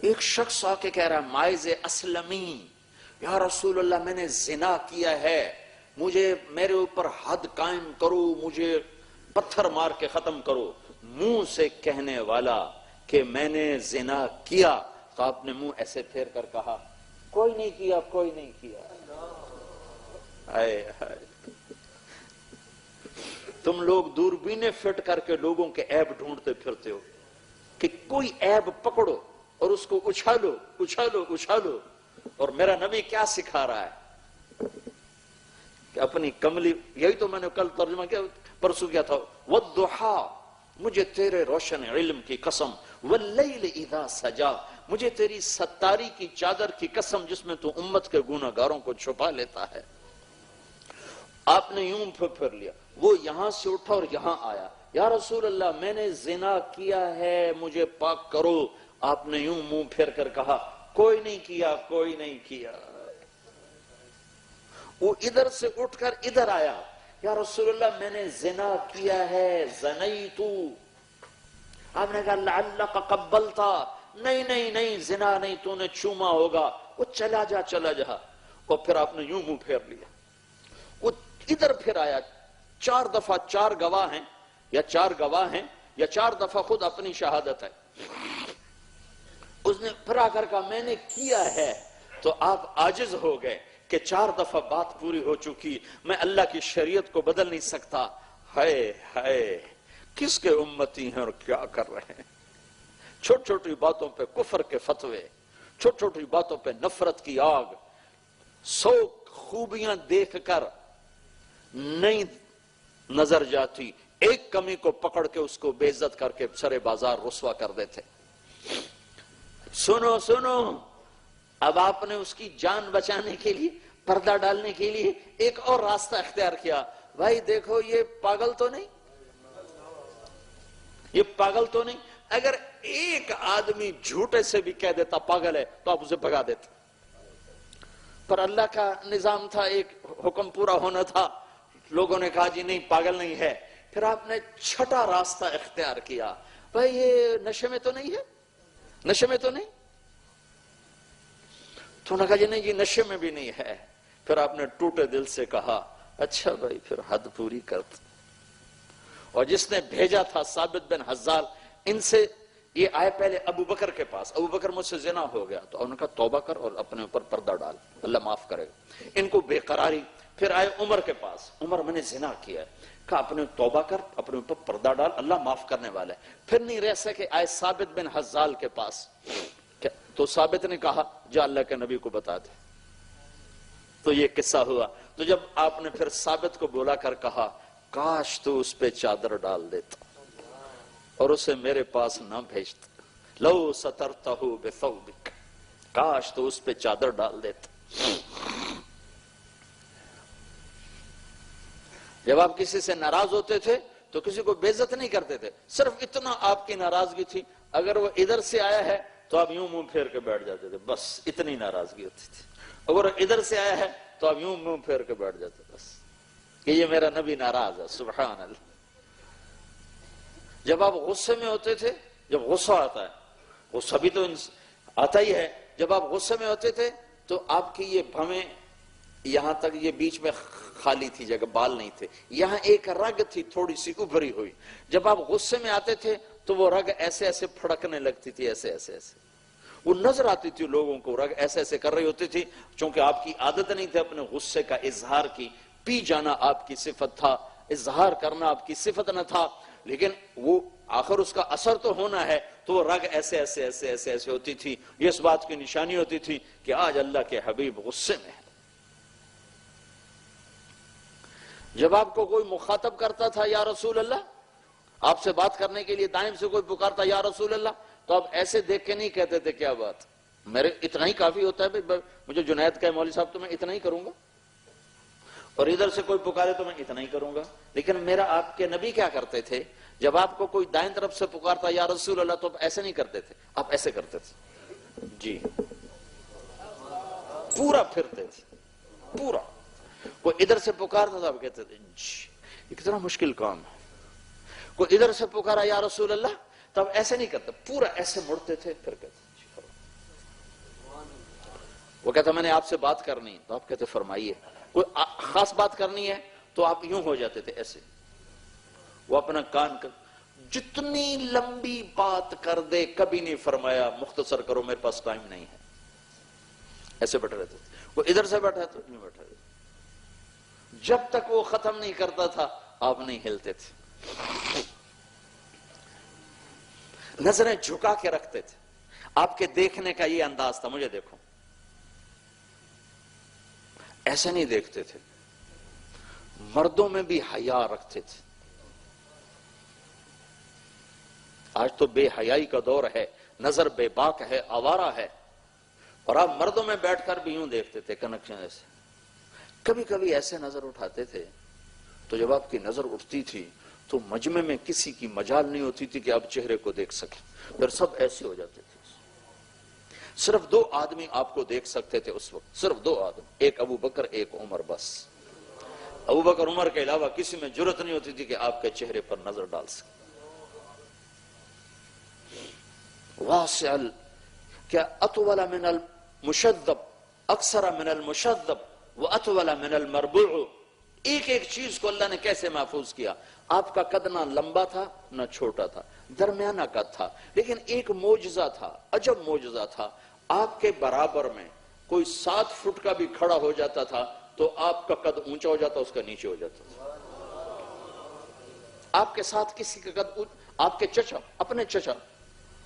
ایک شخص آ کے کہہ رہا ہے مائز اسلمی، یا رسول اللہ میں نے زنا کیا ہے، مجھے میرے اوپر حد قائم کرو، مجھے پتھر مار کے ختم کرو. منہ سے کہنے والا کہ میں نے زنا کیا، تو آپ نے منہ ایسے پھیر کر کہا کوئی نہیں کیا، کوئی نہیں کیا. ہائے ہائے، تم لوگ دوربینیں فٹ کر کے لوگوں کے عیب ڈھونڈتے پھرتے ہو کہ کوئی عیب پکڑو اور اس کو اچھالو اچھالو اچھالو. اور میرا نبی کیا سکھا رہا ہے کہ اپنی کملی، یہی تو میں نے کل ترجمہ کیا، پرسوں کیا تھا، وَالضُّحَا، مجھے تیرے روشن علم کی قسم، وَاللَّيْلِ اِذَا سَجَا، مجھے تیری ستاری کی چادر کی قسم جس میں تو امت کے گناہگاروں کو چھپا لیتا ہے. آپ نے یوں پھر لیا، وہ یہاں سے اٹھا اور یہاں آیا، یا رسول اللہ میں نے زنا کیا ہے، مجھے پاک کرو. آپ نے یوں منہ پھیر کر کہا کوئی نہیں کیا، کوئی نہیں کیا. وہ ادھر سے اٹھ کر ادھر آیا، یا رسول اللہ میں نے زنا کیا ہے، زنیتو. آپ نے کہا لعلک قبلتا، نہیں نہیں نہیں، زنا نہیں، تو نے چوما ہوگا. وہ چلا جا چلا جا. اور پھر آپ نے یوں منہ پھیر لیا. وہ ادھر پھر آیا، 4 دفعہ 4 گواہ ہیں، یا 4 گواہ ہیں، یا 4 دفعہ خود اپنی شہادت ہے. اس نے پھر آ کر کہا میں نے کیا ہے. تو آپ عاجز ہو گئے کہ 4 دفعہ بات پوری ہو چکی، میں اللہ کی شریعت کو بدل نہیں سکتا. ہائے ہائے، کس کے امتی ہیں اور کیا کر رہے ہیں. چھوٹی چھوٹی باتوں پہ کفر کے فتوے، چھوٹی چھوٹی باتوں پہ نفرت کی آگ. 100 خوبیاں دیکھ کر نہیں نظر جاتی، ایک کمی کو پکڑ کے اس کو بے عزت کر کے سرے بازار رسوا کر دیتے. سنو سنو، اب آپ نے اس کی جان بچانے کے لیے، پردہ ڈالنے کے لیے ایک اور راستہ اختیار کیا. بھائی دیکھو یہ پاگل تو نہیں، یہ پاگل تو نہیں. اگر ایک آدمی جھوٹے سے بھی کہہ دیتا پاگل ہے تو آپ اسے بھگا دیتے. پر اللہ کا نظام تھا، ایک حکم پورا ہونا تھا. لوگوں نے کہا جی نہیں پاگل نہیں ہے. پھر آپ نے چھٹا راستہ اختیار کیا، بھائی یہ نشے میں تو نہیں ہے، نشے میں تو نہیں. تو انہوں نے کہا جی نہیں جی نشے میں بھی نہیں ہے. پھر آپ نے ٹوٹے دل سے کہا اچھا بھائی پھر حد پوری کرتے. اور جس نے بھیجا تھا ثابت بن حزال، ان سے یہ آئے پہلے ابو بکر کے پاس. ابو بکر مجھ سے زنا ہو گیا، تو انہوں نے کہا توبہ کر اور اپنے اوپر پردہ ڈال، اللہ معاف کرے گا. ان کو بے قراری. پھر آئے عمر کے پاس، عمر میں نے زنا کیا ہے. کہا اپنے توبہ کر، اپنے اوپر پردہ ڈال، اللہ معاف کرنے والا ہے. پھر نہیں رہ سکے، آئے ثابت بن حزال کے پاس. تو ثابت نے کہا جا اللہ کے نبی کو بتا دے. تو یہ قصہ ہوا. تو جب آپ نے پھر ثابت کو بولا کر کہا کاش تو اس پہ چادر ڈال دیتا اور اسے میرے پاس نہ بھیجتا، لو سترتہ بثوبک، کاش تو اس پہ چادر ڈال دیتا. جب آپ کسی سے ناراض ہوتے تھے تو کسی کو بے عزت نہیں کرتے تھے، صرف اتنا آپ کی ناراضگی تھی، اگر وہ ادھر سے آیا ہے تو آپ یوں منہ پھیر کے بیٹھ جاتے تھے، بس اتنی ناراضگی ہوتی تھی. اگر ادھر سے آیا ہے تو آپ یوں منہ پھیر کے بیٹھ جاتے، بس کہ یہ میرا نبی ناراض ہے. سبحان اللہ. جب آپ غصے میں ہوتے تھے، جب غصہ آتا ہے، غصہ بھی تو آتا ہی ہے، جب آپ غصے میں ہوتے تھے تو آپ کی یہ بھویں یہاں تک، یہ بیچ میں خالی تھی جگہ، بال نہیں تھے، یہاں ایک رگ تھی تھوڑی سی ابھری ہوئی. جب آپ غصے میں آتے تھے تو وہ رگ ایسے ایسے پھڑکنے لگتی تھی، ایسے ایسے ایسے وہ نظر آتی تھی لوگوں کو، رگ ایسے ایسے کر رہی ہوتی تھی، چونکہ آپ کی عادت نہیں تھی اپنے غصے کا اظہار کی، پی جانا آپ کی صفت تھا، اظہار کرنا آپ کی صفت نہ تھا، لیکن وہ آخر اس کا اثر تو ہونا ہے، تو وہ رگ ایسے ایسے ایسے ایسے ایسے ہوتی تھی، یہ اس بات کی نشانی ہوتی تھی کہ آج اللہ کے حبیب غصے میں ہے۔ جب آپ کو کوئی مخاطب کرتا تھا یا رسول اللہ، آپ سے بات کرنے کے لیے دائم سے کوئی پکارتا یا رسول اللہ، تو آپ ایسے دیکھ کے نہیں کہتے تھے کیا بات، میرے اتنا ہی کافی ہوتا ہے بھائی، مجھے جنید کا مولوی صاحب تو میں اتنا ہی کروں گا، اور ادھر سے کوئی پکارے تو میں اتنا ہی کروں گا۔ لیکن میرا آپ کے نبی کیا کرتے تھے، جب آپ کو کوئی دائیں طرف سے پکارتا یا رسول اللہ تو آپ ایسے نہیں کرتے تھے، آپ ایسے کرتے تھے، جی پورا پھرتے تھے، پورا۔ کوئی ادھر سے پکارتا تھا آپ کہتے تھے جی، یہ کتنا مشکل کام ہے۔ کوئی ادھر سے پکارا یا رسول اللہ تب ایسے نہیں کرتے، پورا ایسے مڑتے تھے، پھر کہتے وہ کہتا میں نے آپ سے بات کرنی ہے، تو آپ کہتے فرمائیے، کوئی خاص بات کرنی ہے تو آپ یوں ہو جاتے تھے ایسے، وہ اپنا کان کر جتنی لمبی بات کر دے کبھی نہیں فرمایا مختصر کرو میرے پاس ٹائم نہیں ہے، ایسے بیٹھے رہتے تھے۔ وہ ادھر سے بیٹھا تو نہیں بیٹھا رہتے، جب تک وہ ختم نہیں کرتا تھا آپ نہیں ہلتے تھے، نظریں جھکا کے رکھتے تھے۔ آپ کے دیکھنے کا یہ انداز تھا، مجھے دیکھو، ایسے نہیں دیکھتے تھے۔ مردوں میں بھی حیا رکھتے تھے۔ آج تو بے حیائی کا دور ہے، نظر بے باک ہے، آوارہ ہے، اور آپ مردوں میں بیٹھ کر بھی یوں دیکھتے تھے کنکشن ایسے۔ کبھی کبھی ایسے نظر اٹھاتے تھے تو جب آپ کی نظر اٹھتی تھی تو مجمع میں کسی کی مجال نہیں ہوتی تھی کہ آپ چہرے کو دیکھ سکیں، پھر سب ایسے ہو جاتے تھے۔ صرف 2 آدمی آپ کو دیکھ سکتے تھے اس وقت، صرف 2 آدمی، ایک ابو بکر ایک عمر، بس ابو بکر عمر کے علاوہ کسی میں جرت نہیں ہوتی تھی کہ آپ کے چہرے پر نظر ڈال سکے۔ واسع کیا اطول من المشذب، اکثر من المشذب واطول من المربوع، ایک ایک چیز کو اللہ نے کیسے محفوظ کیا۔ آپ کا قد نہ لمبا تھا نہ چھوٹا تھا، درمیانہ قد تھا، لیکن ایک معجزہ تھا، عجب معجزہ تھا، آپ کے برابر میں کوئی 7 فٹ کا بھی کھڑا ہو جاتا تھا تو آپ کا قد اونچا ہو جاتا، اس کا نیچے ہو جاتا تھا۔ آپ کے ساتھ کسی کا قد، آپ کے چچا، اپنے چچا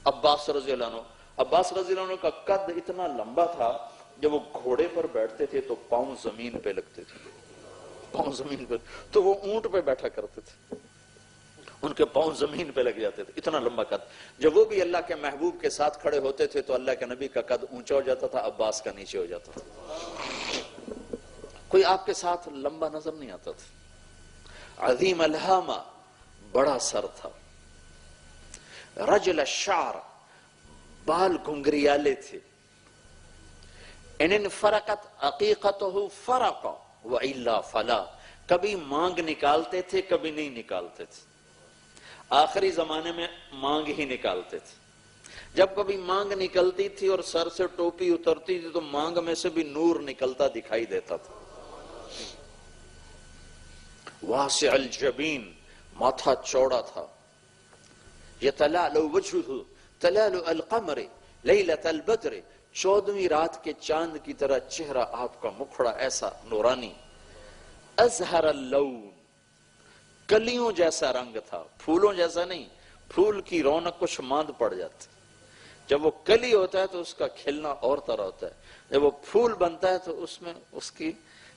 عباس رضی اللہ عنہ، عباس رضی اللہ عنہ کا قد اتنا لمبا تھا، جب وہ گھوڑے پر بیٹھتے تھے تو پاؤں زمین پہ لگتے تھے، پاؤں زمین پہ، تو وہ اونٹ پہ بیٹھا کرتے تھے، ان کے پاؤں زمین پہ لگ جاتے تھے، اتنا لمبا قد۔ جب وہ بھی اللہ کے محبوب کے ساتھ کھڑے ہوتے تھے تو اللہ کے نبی کا قد اونچا ہو جاتا تھا، عباس کا نیچے ہو جاتا تھا۔ کوئی آپ کے ساتھ لمبا نظر نہیں آتا تھا۔ عظیم الہامہ، بڑا سر تھا، رجل الشعر، بال گھنگریالے تھے، ان فرقت عقیقتہ فرق والا فلا، کبھی مانگ نکالتے تھے کبھی نہیں نکالتے تھے، آخری زمانے میں مانگ ہی نکالتے تھے۔ جب کبھی مانگ نکلتی تھی اور سر سے ٹوپی اترتی تھی تو مانگ میں سے بھی نور نکلتا دکھائی دیتا تھا۔ واسع الجبین، ماتھا چوڑا تھا، یتلال وجہہ تلال القمر لیلۃ البدر، 14ویں رات کے چاند کی طرح چہرہ آپ کا مکھڑا ایسا نورانی، ازہر اللون، کلیوں جیسا رنگ تھا، پھولوں جیسا نہیں، پھول کی رونق کچھ ماند پڑ جاتی، جب وہ کلی ہوتا ہے تو اس کا کھلنا اور طرح ہوتا ہے، جب وہ پھول بنتا ہے تو اس میں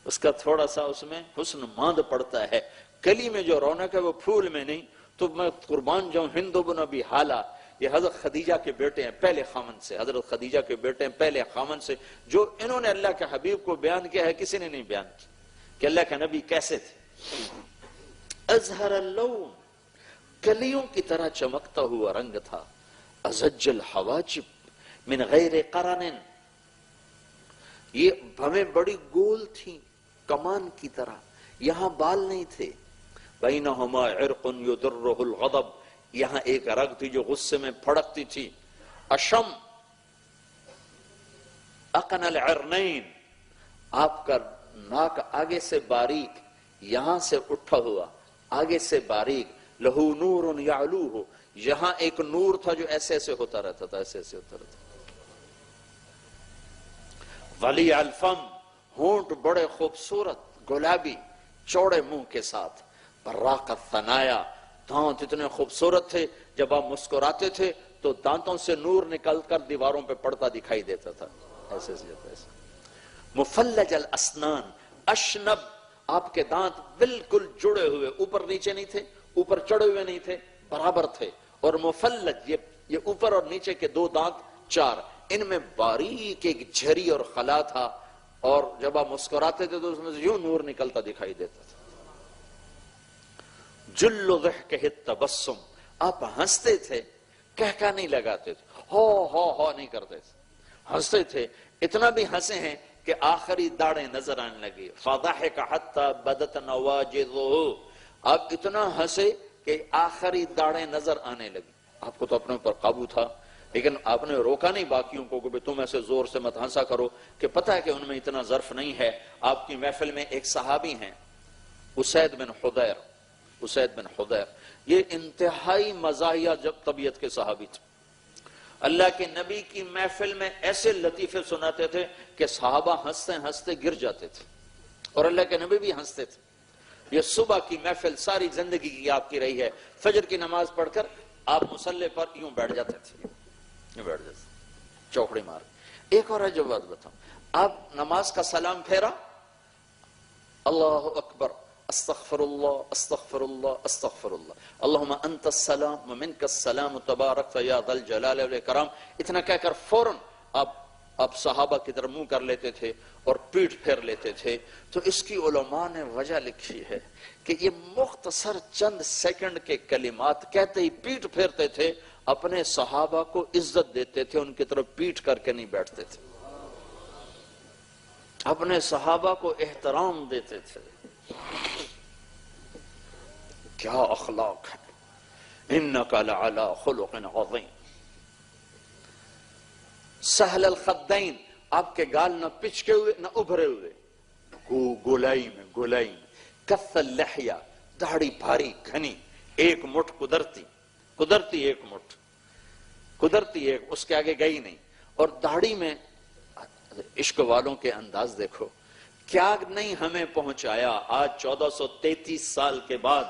اس کا تھوڑا سا اس میں حسن ماند پڑتا ہے۔ کلی میں جو رونق ہے وہ پھول میں نہیں۔ تو میں قربان جاؤں ہند بن ابی حالہ، یہ حضرت خدیجہ کے بیٹے ہیں پہلے خامن سے، حضرت خدیجہ کے بیٹے ہیں پہلے خامن سے، جو انہوں نے اللہ کے حبیب کو بیان کیا ہے، کسی نے نہیں بیان کیا کہ اللہ کے نبی کیسے تھے۔ ازہر اللون، کلیوں کی طرح چمکتا ہوا رنگ تھا، ازج الحواجب من غیر قرن، یہ بھویں بڑی گول تھیں کمان کی طرح، یہاں بال نہیں تھے، بینہما عرق یدرہ الغضب، یہاں ایک رگ تھی جو غصے میں پھڑکتی تھی، اشم اقن العرنین، آپ کا ناک آگے سے باریک، یہاں سے اٹھا ہوا، آگے سے باریک، لہو نور یعلوہ، یہاں ایک نور تھا جو ایسے ایسے ہوتا رہتا تھا، ایسے ایسے ہوتا رہتا تھا۔ ولی الفم، ہونٹ بڑے خوبصورت گلابی چوڑے منہ کے ساتھ، براق الثنایا، دانت اتنے خوبصورت تھے جب آپ مسکراتے تھے تو دانتوں سے نور نکل کر دیواروں پہ پڑتا دکھائی دیتا تھا، ایسے ایسے۔ مفلج الاسنان، اشنب، آپ کے دانت بالکل جڑے ہوئے، اوپر نیچے نہیں تھے، اوپر چڑھے ہوئے نہیں تھے، برابر تھے۔ اور مفلج، یہ اوپر اور نیچے کے دو دانت چار، ان میں باریک ایک جھری اور خلا تھا، اور جب آپ مسکراتے تھے تو اس میں سے یوں نور نکلتا دکھائی دیتا تھا۔ جل ضحکہ التبسم، آپ ہنستے تھے، کہکا نہیں لگاتے تھے، ہو نہیں کرتے تھے، ہنستے تھے، اتنا بھی ہنسے ہیں کہ آخری داڑیں نظر آنے لگی۔ فضحک حتی بدت نواجذہ، آپ اتنا ہنسے کہ آخری داڑیں نظر آنے لگی۔ آپ کو تو اپنے اوپر قابو تھا، لیکن آپ نے روکا نہیں باقیوں کو کہ تم ایسے زور سے مت ہنسا کرو، کہ پتہ ہے کہ ان میں اتنا ظرف نہیں ہے۔ آپ کی محفل میں ایک صحابی ہیں اسید بن حضیر، اسید بن حضیر، یہ انتہائی مزاحیہ جب طبیعت کے صحابی تھے، اللہ کے نبی کی محفل میں ایسے لطیفے سناتے تھے کہ صحابہ ہنستے ہنستے گر جاتے تھے، اور اللہ کے نبی بھی ہنستے تھے۔ یہ صبح کی محفل ساری زندگی کی آپ کی رہی ہے، فجر کی نماز پڑھ کر آپ مصلی پر یوں بیٹھ جاتے تھے، یوں بیٹھ جاتے تھے چوکڑی مار۔ ایک اور عجب بات بتاؤں، آپ نماز کا سلام پھیرا، اللہ اکبر، استغفر اللہ استغفر اللہ استغفر اللہ، اللہم انت السلام ومنک السلام تبارک یا ذا الجلال والاکرام، اتنا کہہ کر فوراً آپ صحابہ کی طرف منہ کر لیتے تھے اور پیٹھ پھیر لیتے تھے۔ تو اس کی علماء نے وجہ لکھی ہے کہ یہ مختصر چند سیکنڈ کے کلمات کہتے ہی پیٹھ پھیرتے تھے، اپنے صحابہ کو عزت دیتے تھے، ان کی طرف پیٹھ کر کے نہیں بیٹھتے تھے، اپنے صحابہ کو احترام دیتے تھے۔ کیا اخلاق ہے، انک لعلی خلق عظیم۔ سہل الخدین، آپ کے گال نہ پچکے ہوئے نہ ابھرے ہوئے، گولائی میں کث اللحیہ، داڑھی بھاری گھنی، ایک مٹھ قدرتی ایک مٹھ، قدرتی ایک، اس کے آگے گئی نہیں، اور داڑھی میں عشق والوں کے انداز دیکھو، کیا نہیں ہمیں پہنچایا۔ آج 1433 سال کے بعد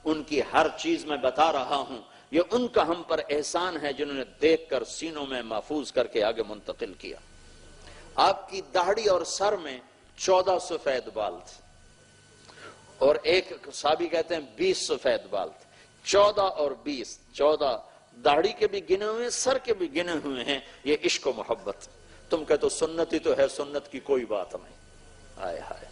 ان کی ہر چیز میں بتا رہا ہوں، یہ ان کا ہم پر احسان ہے جنہوں نے دیکھ کر سینوں میں محفوظ کر کے آگے منتقل کیا۔ آپ کی داڑھی اور سر میں 14 سفید بال تھے، اور ایک صحابی کہتے ہیں 20 سفید بال تھے، 14 اور 20، 14 داڑھی کے بھی گنے ہوئے ہیں، سر کے بھی گنے ہوئے ہیں۔ یہ عشق و محبت، تم کہتے ہو سنت ہی تو ہے، سنت کی کوئی بات نہیں۔ آئے ہائے،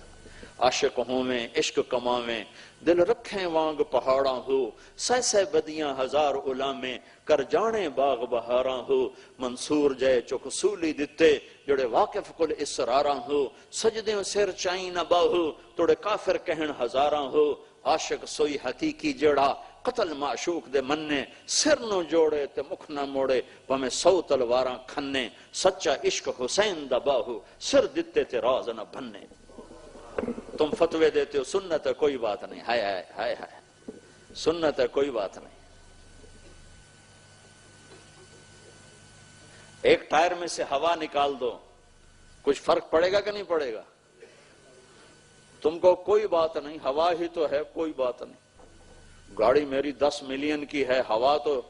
عاشق ہوویں عشق کماویں، دل رکھیں وانگ پہاڑاں ہو، سہ سہ بدیاں ہزار علامیں، کر جانے باغ بہاراں ہو، منصور جے چک سولی دتے، جڑے واقف کل اسراراں ہو، سجدیں سر چائیں نہ باہو، توڑے کافر کہن ہزاراں ہو، عاشق سوئی حقیقی جڑا، قتل معشوق دے مننے، سر نو جوڑے تے مکھ نہ موڑے، پمیں 100 تلواراں کھنے، سچا عشق حسین دا باہو، سر دتے تے راز نہ بھنے۔ تم فتوے دیتے ہو سنت ہے کوئی بات نہیں، ہائے ہائے ہائے ہائے، سنت ہے کوئی بات نہیں۔ ایک ٹائر میں سے ہوا نکال دو، کچھ فرق پڑے گا کہ نہیں پڑے گا؟ تم کو کوئی بات نہیں، ہوا ہی تو ہے، کوئی بات نہیں۔ گاڑی میری 10 ملین کی ہے، ہوا تو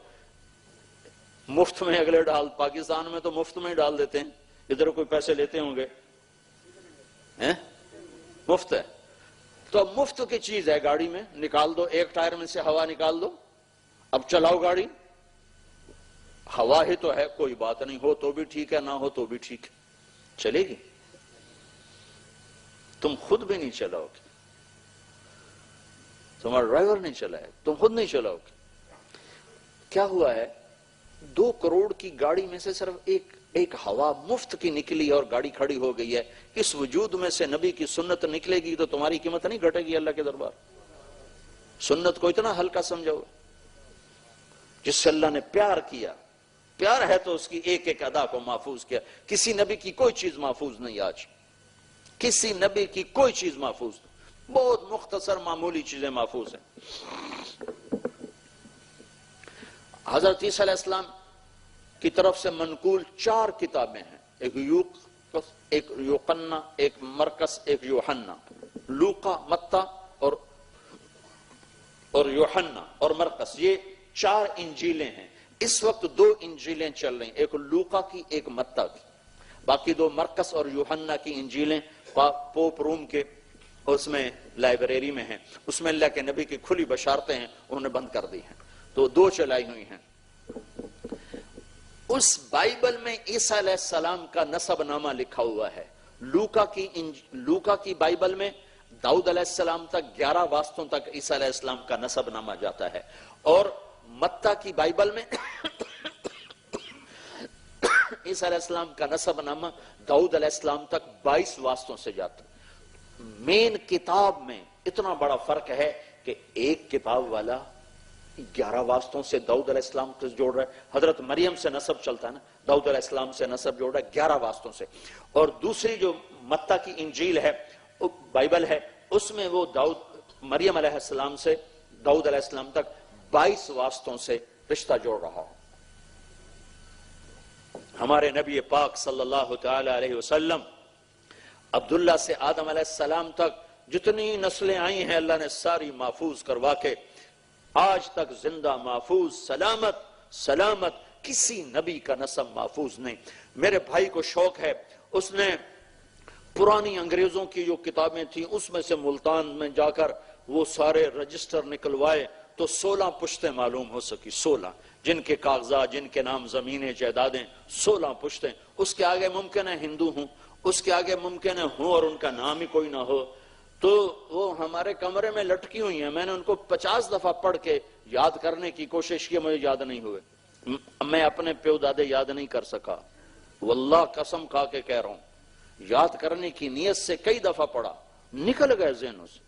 مفت میں اگلے ڈال، پاکستان میں تو مفت میں ہی ڈال دیتے ہیں، ادھر کوئی پیسے لیتے ہوں گے، مفت ہے۔ تو مفت کی چیز ہے، گاڑی میں نکال دو، ایک ٹائر میں سے ہوا نکال دو، اب چلاؤ گاڑی، ہوا ہی تو ہے، کوئی بات نہیں، ہو تو بھی ٹھیک ہے، نہ ہو تو بھی ٹھیک ہے، چلے گی؟ تم خود بھی نہیں چلاؤ گے، تمہارا ڈرائیور نہیں چلائے، تم خود نہیں چلاؤ گے۔ کیا ہوا ہے، 2 کروڑ کی گاڑی میں سے صرف ایک ہوا مفت کی نکلی اور گاڑی کھڑی ہو گئی ہے۔ اس وجود میں سے نبی کی سنت نکلے گی تو تمہاری قیمت نہیں گھٹے گی اللہ کے دربار۔ سنت کو اتنا ہلکا سمجھو، جس سے اللہ نے پیار کیا، پیار ہے تو اس کی ایک ایک ادا کو محفوظ کیا۔ کسی نبی کی کوئی چیز محفوظ نہیں، آج کسی نبی کی کوئی چیز محفوظ نہیں، بہت مختصر معمولی چیزیں محفوظ ہیں۔ حضرت عیسیٰ علیہ السلام کی طرف سے منقول 4 کتابیں ہیں، ایک یوقس، ایک یوحنا، ایک مرکس، ایک یوحنا، لوقا، متی اور یوحنا اور مرکس، یہ 4 انجیلیں ہیں۔ اس وقت 2 انجیلیں چل رہی ہیں، ایک لوقا کی، ایک متی کی، باقی 2 مرکس اور یوحنا کی انجیلیں پوپ روم کے اس میں لائبریری میں ہیں، اس میں اللہ کے نبی کی کھلی بشارتیں ہیں، انہوں نے بند کر دی ہیں، تو 2 چلائی ہوئی ہیں۔ اس بائبل میں عیسیٰ علیہ السلام کا نسب نامہ لکھا ہوا ہے۔ لوقا کی بائبل میں داؤد علیہ السلام تک 11 واسطوں تک عیسیٰ علیہ السلام کا نسب نامہ جاتا ہے، اور متی کی بائبل میں عیسیٰ علیہ السلام کا نسب نامہ داؤد علیہ السلام تک 22 واسطوں سے جاتا ہے۔ مین کتاب میں اتنا بڑا فرق ہے کہ ایک کتاب والا 11 واسطوں سے داؤد علیہ السلام کو جوڑ رہا ہے، حضرت مریم سے نسب چلتا ہے نا، داؤد علیہ السلام سے نسب جوڑ رہا ہے 11 واسطوں سے، اور دوسری جو متی کی انجیل ہے، بائبل ہے، اس میں وہ مریم علیہ السلام سے داؤد علیہ السلام تک 22 واسطوں سے رشتہ جوڑ رہا ہے۔ ہمارے نبی پاک صلی اللہ تعالی علیہ وسلم عبداللہ سے آدم علیہ السلام تک جتنی نسلیں آئی ہیں اللہ نے ساری محفوظ کروا کے آج تک زندہ، محفوظ، سلامت، کسی نبی کا نسب محفوظ نہیں۔ میرے بھائی کو شوق ہے، اس نے پرانی انگریزوں کی جو کتابیں تھیں اس میں سے ملتان میں جا کر وہ سارے رجسٹر نکلوائے تو 16 پشتیں معلوم ہو سکی، 16 جن کے کاغذات، جن کے نام، زمینیں، جائیدادیں، 16 پشتیں۔ اس کے آگے ممکن ہے ہندو ہوں، اس کے آگے ممکن ہے ہوں اور ان کا نام ہی کوئی نہ ہو، تو وہ ہمارے کمرے میں لٹکی ہوئی ہیں، میں نے ان کو 50 دفعہ پڑھ کے یاد کرنے کی کوشش کی، مجھے یاد نہیں ہوئے، میں اپنے پیو دادے یاد نہیں کر سکا، واللہ قسم کھا کے کہہ رہا ہوں، یاد کرنے کی نیت سے کئی دفعہ پڑھا، نکل گئے ذہنوں سے،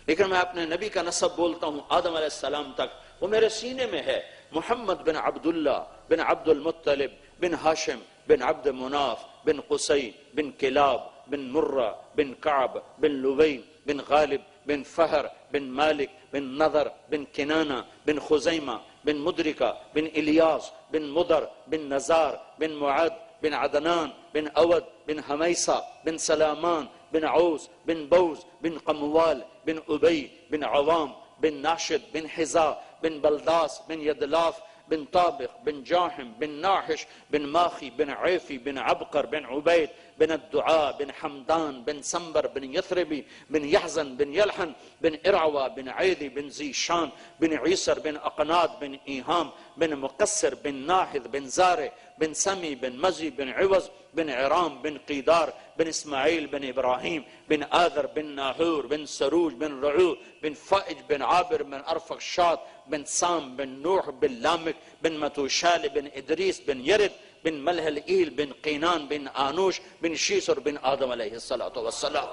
لیکن میں اپنے نبی کا نسب بولتا ہوں آدم علیہ السلام تک، وہ میرے سینے میں ہے، محمد بن عبداللہ بن عبد المطلب بن ہاشم بن عبد مناف بن قصی بن کلاب بن مرہ بن کعب بن لوی بن غالب بن فہر بن مالک بن نظر بن کنانہ بن خزیمہ بن مدرکہ بن الیاس بن مدر بن نزار بن معد بن عدنان بن اود بن حمیسہ بن سلامان بن عوس بن بوز بن قموال بن ابی بن عوام بن ناشد بن حزا بن بلداس بن یدلاف بن طابق بن جاحم بن ناحش بن ماخی بن عیفی بن عبقر بن عبید بن الدعاء بن حمدان بن سنبر بن یثربی بن یحزن بن یلحن بن ارعوى بن عیدی بن زیشان بن عیسر بن اقناد بن ایہام بن مقصر بن ناحد بن زارع بن سمی بن مزی بن عوض بن عرام بن قیدار بن اسماعیل بن ابراہیم بن آذر بن ناحور بن سروج بن رعو بن فائج بن عابر بن ارفخشاد بن سام بن نوح بن لامک بن متوشال بن ادریس بن یرد بن ملحل ایل بن قینان بن آنوش بن شیسر بن آدم علیہ السلام۔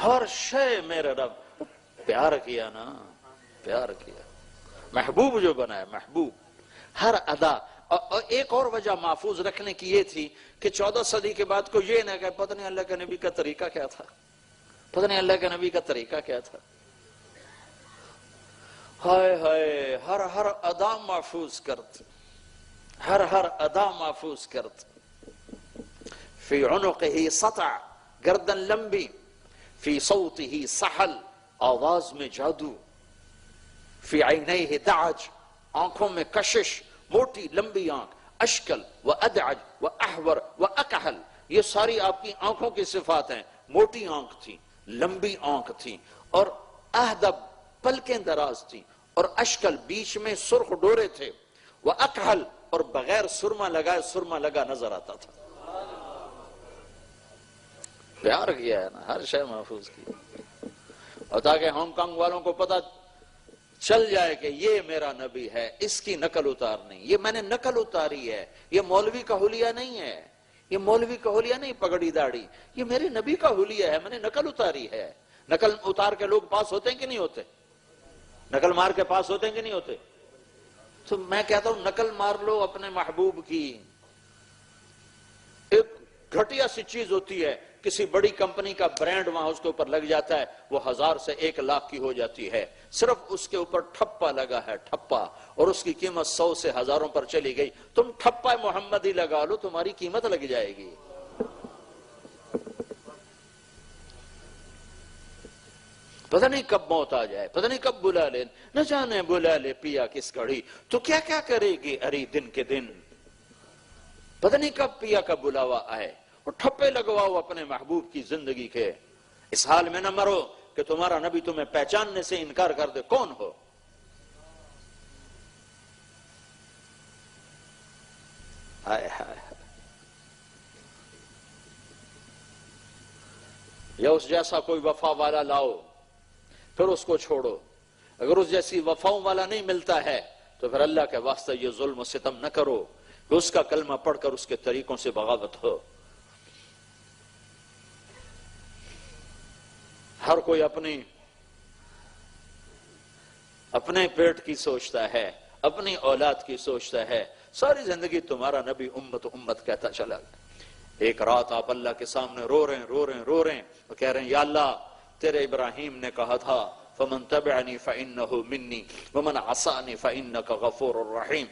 ہر شے میرے رب پیار کیا نا، پیار کیا، محبوب جو بنا ہے، محبوب، ہر ادا۔ اور ایک اور وجہ محفوظ رکھنے کی یہ تھی کہ 14 صدی کے بعد کو یہ نہ کہ پتہ نہیں اللہ کے نبی کا طریقہ کیا تھا، پتہ نہیں اللہ کے نبی کا طریقہ کیا تھا، ہائے ہائے، ہر ادا محفوظ کرتے، ہر ادا محفوظ کرتے۔ فی عنقہ سطع، گردن لمبی، فی صوتہ سحل، آواز میں جادو، فی عینیہ دعج، آنکھوں میں کشش، موٹی لمبی آنکھ، اشکل و ادعج و احور و اکحل، یہ ساری آپ کی آنکھوں کی صفات ہیں، موٹی آنکھ تھی، لمبی آنکھ تھی، اور اہدب، پلکیں دراز تھی، اور اشکل، بیچ میں سرخ ڈورے تھے، وہ اکحل، اور بغیر سرما لگائے سرما لگا نظر آتا تھا۔ پیار کیا ہے نا، ہر شے محفوظ کی، اور تاکہ ہانگ کانگ والوں کو پتا چل جائے کہ یہ میرا نبی ہے، اس کی نقل اتار نہیں، یہ میں نے نقل اتاری ہے، یہ مولوی کا حلیہ نہیں ہے، یہ مولوی کا حلیہ نہیں پگڑی داڑھی، یہ میرے نبی کا حلیہ ہے، میں نے نقل اتاری ہے۔ نقل اتار کے لوگ پاس ہوتے ہیں کہ نہیں ہوتے؟ نقل مار کے پاس ہوتے ہیں کہ نہیں ہوتے؟ تو میں کہتا ہوں نقل مار لو اپنے محبوب کی، ایک گھٹیا سی چیز ہوتی ہے، کسی بڑی کمپنی کا برانڈ وہاں اس کے اوپر لگ جاتا ہے، وہ 1000 سے 1 لاکھ کی ہو جاتی ہے، صرف اس کے اوپر ٹھپا لگا ہے، ٹھپا، اور اس کی قیمت 100 سے ہزاروں پر چلی گئی، تم ٹھپا محمدی لگا لو، تمہاری قیمت لگ جائے گی۔ پتہ نہیں کب موت آ جائے، پتہ نہیں کب بلا لے، نہ جانے بلا لے پیا کس گھڑی، تو کیا کیا کرے گی اری دن کے دن، پتہ نہیں کب پیا کا بلاوا آئے، اور ٹھپے لگواؤ اپنے محبوب کی زندگی کے، اس حال میں نہ مرو کہ تمہارا نبی تمہیں پہچاننے سے انکار کر دے کون ہو۔ ہائے ہائے، یا اس جیسا کوئی وفا والا لاؤ، پھر اس کو چھوڑو، اگر اس جیسی وفاؤں والا نہیں ملتا ہے تو پھر اللہ کے واسطے یہ ظلم و ستم نہ کرو کہ اس کا کلمہ پڑھ کر اس کے طریقوں سے بغاوت ہو۔ ہر کوئی اپنے پیٹ کی سوچتا ہے، اپنی اولاد کی سوچتا ہے، ساری زندگی تمہارا نبی امت امت کہتا چلا گیا۔ ایک رات آپ اللہ کے سامنے رو رہے ہیں، وہ کہہ رہے ہیں یا اللہ، تیرے ابراہیم نے کہا تھا فَمَن تَبِعَنِي فَإِنَّهُ مِنِّي وَمَنْ عَصَانِي فَإِنَّكَ غَفُورٌ رَحِيمٌ،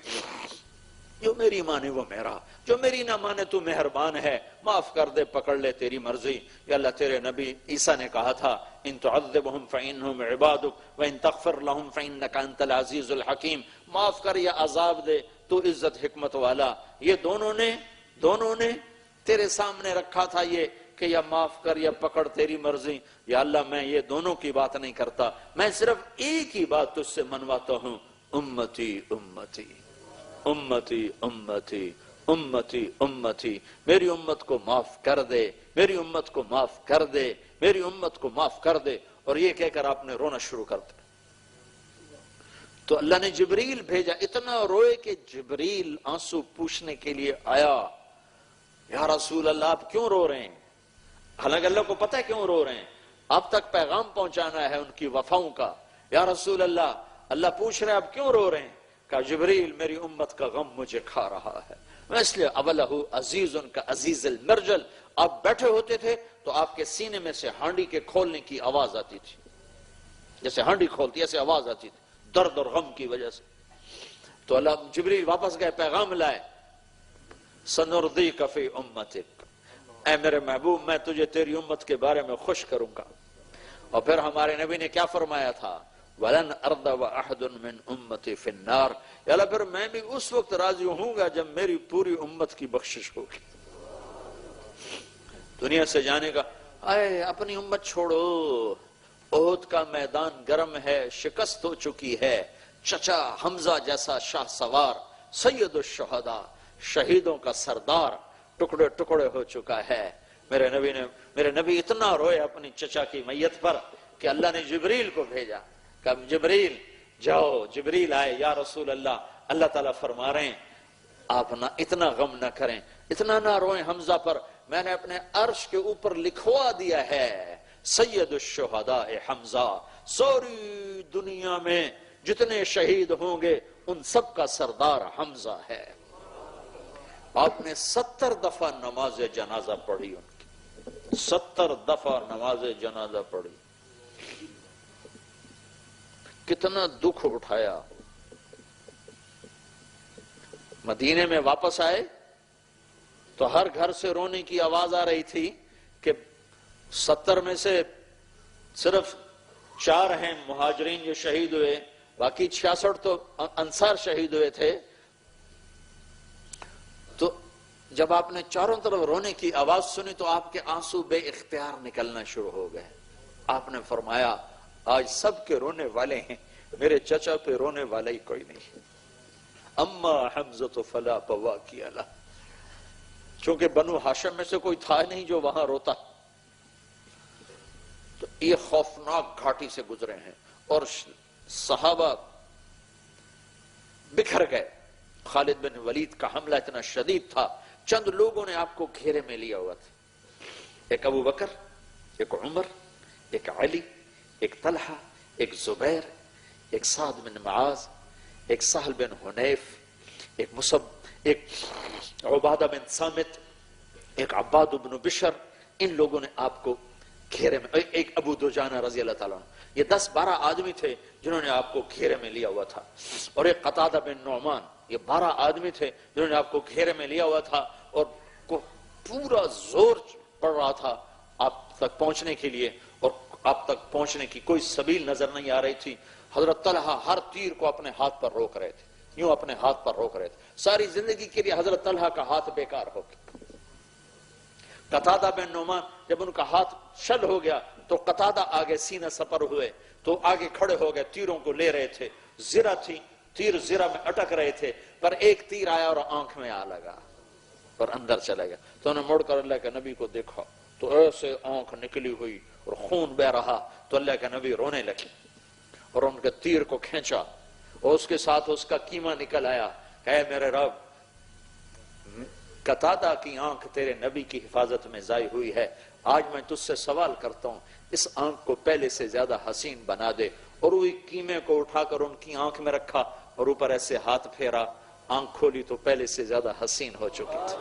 جو میری مانے وہ میرا، جو میری نہ مانے تو مہربان ہے، معاف کر دے، پکڑ لے، تیری مرضی۔ یا اللہ، تیرے نبی عیسیٰ نے کہا تھا ان تعذبهم فإنهم عبادك وإن تغفر لهم فإنك أنت العزيز الحكيم، معاف کر یا عذاب دے، تو عزت حکمت والا۔ یہ دونوں نے تیرے سامنے رکھا تھا یہ کہ یا معاف کر یا پکڑ، تیری مرضی۔ یا اللہ، میں یہ دونوں کی بات نہیں کرتا، میں صرف ایک ہی بات تجھ سے منواتا ہوں، امتی امتی امتی امتی امتی امتی، میری امت کو معاف کر دے، میری امت کو معاف کر دے، میری امت کو معاف کر دے۔ اور یہ کہہ کر آپ نے رونا شروع کر دیا۔ تو اللہ نے جبریل بھیجا، اتنا روئے کہ جبریل آنسو پوچھنے کے لیے آیا، یا رسول اللہ آپ کیوں رو رہے ہیں؟ حالانکہ اللہ کو پتہ ہے کیوں رو رہے ہیں، آپ تک پیغام پہنچانا ہے ان کی وفاؤں کا۔ یا رسول اللہ، اللہ پوچھ رہے ہیں آپ کیوں رو رہے ہیں؟ کہا جبریل، میری امت کا غم مجھے کھا رہا ہے، میں اس لیے اولہ عزیز ان کا عزیز المرجل، آپ بیٹھے ہوتے تھے تو آپ کے سینے میں سے ہانڈی کے کھولنے کی آواز آتی تھی، جیسے ہانڈی کھولتی ایسے آواز آتی تھی، درد اور غم کی وجہ سے۔ تو اللہ جبریل واپس گئے، پیغام لائے، سنردیک فی امتک، اے میرے محبوب میں تجھے تیری امت کے بارے میں خوش کروں گا۔ اور پھر ہمارے نبی نے کیا فرمایا تھا، وَلَنْ أَرْضَ وَأَحْدٌ مِّنْ أُمَّتِ فِي النَّارِ، یا اللہ پھر میں بھی اس وقت راضی ہوں گا جب میری پوری امت کی بخشش ہوگی۔ دنیا سے جانے کا، اے اپنی امت چھوڑو، احد کا میدان گرم ہے، شکست ہو چکی ہے، چچا حمزہ جیسا شاہ سوار، سید الشہداء، شہیدوں کا سردار، ٹکڑے ٹکڑے ہو چکا ہے۔ میرے نبی اتنا روئے اپنی چچا کی میت پر کہ اللہ نے جبریل کو بھیجا، کہ جبریل جاؤ۔ جبریل آئے، یا رسول اللہ، اللہ تعالیٰ فرما رہے ہیں آپ نہ اتنا غم نہ کریں، اتنا نہ روئیں حمزہ پر، میں نے اپنے عرش کے اوپر لکھوا دیا ہے سید الشہداء حمزہ، سوری دنیا میں جتنے شہید ہوں گے ان سب کا سردار حمزہ ہے۔ آپ نے 70 دفعہ نماز جنازہ پڑھی، ان کی 70 دفعہ نماز جنازہ پڑھی، کتنا دکھ اٹھایا۔ مدینے میں واپس آئے تو ہر گھر سے رونے کی آواز آ رہی تھی کہ 70 میں سے صرف 4 ہیں مہاجرین جو شہید ہوئے، باقی 66 تو انصار شہید ہوئے تھے۔ تو جب آپ نے چاروں طرف رونے کی آواز سنی تو آپ کے آنسو بے اختیار نکلنا شروع ہو گئے۔ آپ نے فرمایا آج سب کے رونے والے ہیں، میرے چچا پہ رونے والا ہی کوئی نہیں۔ اما حمزہ فلا بواکی علیہ، چونکہ بنو ہاشم میں سے کوئی تھا نہیں جو وہاں روتا، تو یہ خوفناک گھاٹی سے گزرے ہیں اور صحابہ بکھر گئے۔ خالد بن ولید کا حملہ اتنا شدید تھا، چند لوگوں نے آپ کو گھیرے میں لیا ہوا تھا، ایک ابو بکر، ایک عمر، ایک علی، ایک طلحہ، ایک زبیر، ایک سعد بن معاذ، ایک سہل بن حنیف، ایک عبادہ بن صامت، ایک عباد بن بشر، ان لوگوں نے آپ کو گھیرے میں، ایک ابو دجانہ رضی اللہ تعالیٰ عنہ، یہ 10-12 آدمی تھے جنہوں نے آپ کو گھیرے میں لیا ہوا تھا، اور ایک قتادہ بن نعمان، یہ 12 آدمی تھے جنہوں نے آپ کو گھیرے میں لیا ہوا تھا، اور پورا زور پڑ رہا تھا آپ تک پہنچنے کے لیے، اور آپ تک پہنچنے کی کوئی سبیل نظر نہیں آ رہی تھی۔ حضرت طلحہ ہر تیر کو اپنے ہاتھ پر روک رہے تھے، یوں اپنے ہاتھ پر روک رہے تھے، ساری زندگی کے لیے حضرت طلحہ کا ہاتھ بیکار ہو گیا۔ قتادہ بن نعمان جب ان کا ہاتھ شل ہو گیا تو قتادہ آگے سینہ سپر ہوئے، تو آگے کھڑے ہو گئے، تیروں کو لے رہے تھے، زرہ تھی، تیر زرہ میں اٹک رہے تھے، پر ایک تیر آیا اور آنکھ میں آ لگا اور اندر چلا گیا، تو انہوں نے مڑ کر اللہ کے نبی کو دیکھا تو ایسے آنکھ نکلی ہوئی اور خون بہ رہا، تو اللہ کے نبی رونے لگے اور ان کے تیر کو کھینچا، اور اس کے ساتھ اس کا کیما نکل آیا، اے میرے رب، قتادہ کی آنکھ تیرے نبی کی حفاظت میں ضائع ہوئی ہے، آج میں تجھ سے سوال کرتا ہوں، اس آنکھ کو پہلے سے زیادہ حسین بنا دے۔ اور وہی کیمے کو اٹھا کر ان کی آنکھ میں رکھا اور اوپر ایسے ہاتھ پھیرا، آنکھ کھولی تو پہلے سے زیادہ حسین ہو چکی تھی۔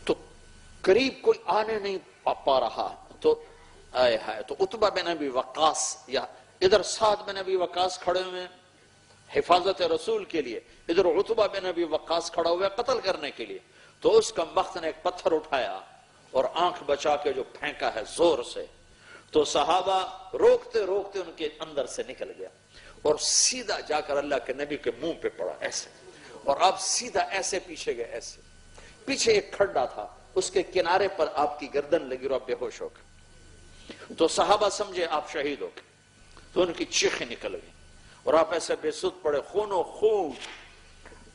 تو قریب کوئی آنے نہیں پا رہا، تو آئے ہائے، تو عتبہ بن ابی وقاص، یا ادھر سعد بن ابی وقاص کھڑے ہوئے حفاظت رسول کے لیے، ادھر عتبہ بن ابی وقاص کھڑا ہوا قتل کرنے کے لیے، تو اس کا مخت نے ایک پتھر اٹھایا اور آنکھ بچا کے جو پھینکا ہے زور سے، تو صحابہ روکتے روکتے ان کے اندر سے نکل گیا اور سیدھا جا کر اللہ کے نبی کے منہ پہ پڑا ایسے، اور آپ سیدھا ایسے پیچھے گئے، ایسے پیچھے ایک کھڈا تھا، اس کے کنارے پر آپ کی گردن لگی اور آپ بے ہوش ہو گئے، تو صحابہ سمجھے آپ شہید ہو گئے، تو ان کی چیخیں نکل گئی اور آپ ایسے بے سود پڑے، خون و خون۔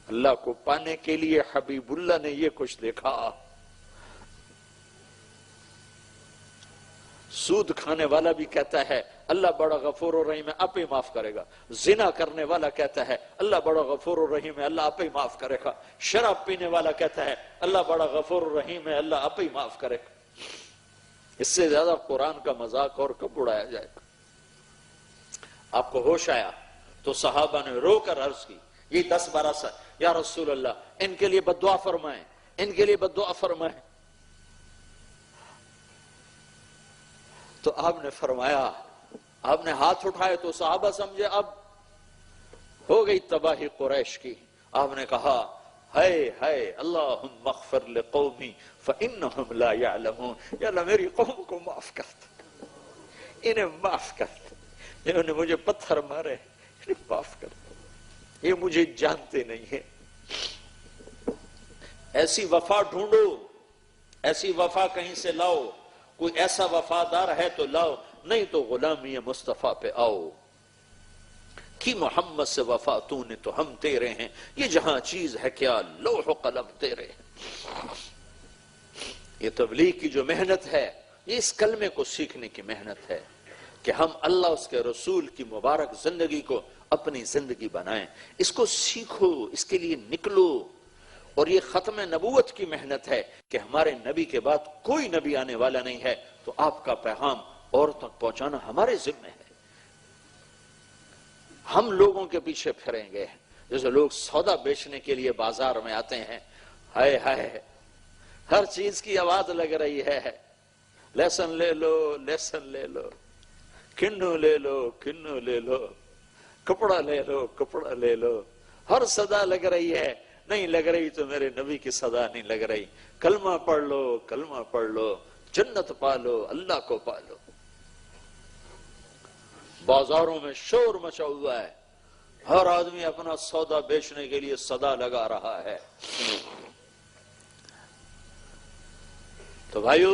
اللہ کو پانے کے لیے حبیب اللہ نے یہ کچھ دیکھا، سود کھانے والا بھی کہتا ہے اللہ بڑا غفور و رحیم ہے، آپ ہی معاف کرے گا، زنا کرنے والا کہتا ہے اللہ بڑا غفور و رحیم ہے، اللہ آپ ہی معاف کرے گا، شراب پینے والا کہتا ہے اللہ بڑا غفور و رحیم ہے، اللہ آپ ہی معاف کرے گا۔ اس سے زیادہ قرآن کا مذاق اور کب اڑایا جائے گا؟ آپ کو ہوش آیا تو صحابہ نے رو کر عرض کی، یہ 10-12 سال، یا رسول اللہ ان کے لیے بد دعا فرمائیں، ان کے لیے بد دعا فرمائیں۔ تو آپ نے فرمایا، آپ نے ہاتھ اٹھائے تو صحابہ سمجھے اب ہو گئی تباہی قریش کی، آپ نے کہا ہائے ہائے اللہم اغفر لقومی فانہم لا یعلمون، یا اللہ میری قوم کو معاف کر دے، انہیں معاف کر دے، جنہوں نے مجھے پتھر مارے انہیں معاف کر دے، یہ مجھے جانتے نہیں ہیں۔ ایسی وفا ڈھونڈو، ایسی وفا کہیں سے لاؤ، کوئی ایسا وفادار ہے تو لاؤ، نہیں تو غلامی مصطفیٰ پہ آؤ۔ کی محمد سے وفا تو نے تو ہم تیرے ہیں، یہ جہاں چیز ہے کیا لوح و قلم تیرے ہیں۔ یہ تبلیغ کی جو محنت ہے، یہ اس کلمے کو سیکھنے کی محنت ہے کہ ہم اللہ اس کے رسول کی مبارک زندگی کو اپنی زندگی بنائیں، اس کو سیکھو، اس کے لیے نکلو۔ اور یہ ختم نبوت کی محنت ہے کہ ہمارے نبی کے بعد کوئی نبی آنے والا نہیں ہے، تو آپ کا پیغام اور تک پہنچانا ہمارے ذمہ ہے۔ ہم لوگوں کے پیچھے پھریں گے، جیسے لوگ سودا بیچنے کے لیے بازار میں آتے ہیں، ہائے ہائے ہر چیز کی آواز لگ رہی ہے، لہسن لے لو، لہسن لے لو، کنو لے لو، کنو لے لو، کپڑا لے لو، کپڑا لے لو، ہر صدا لگ رہی ہے، نہیں لگ رہی تو میرے نبی کی صدا نہیں لگ رہی، کلمہ پڑھ لو، کلمہ پڑھ لو، جنت پالو، اللہ کو پالو۔ بازاروں میں شور مچا ہوا ہے، ہر آدمی اپنا سودا بیچنے کے لیے صدا لگا رہا ہے۔ تو بھائیو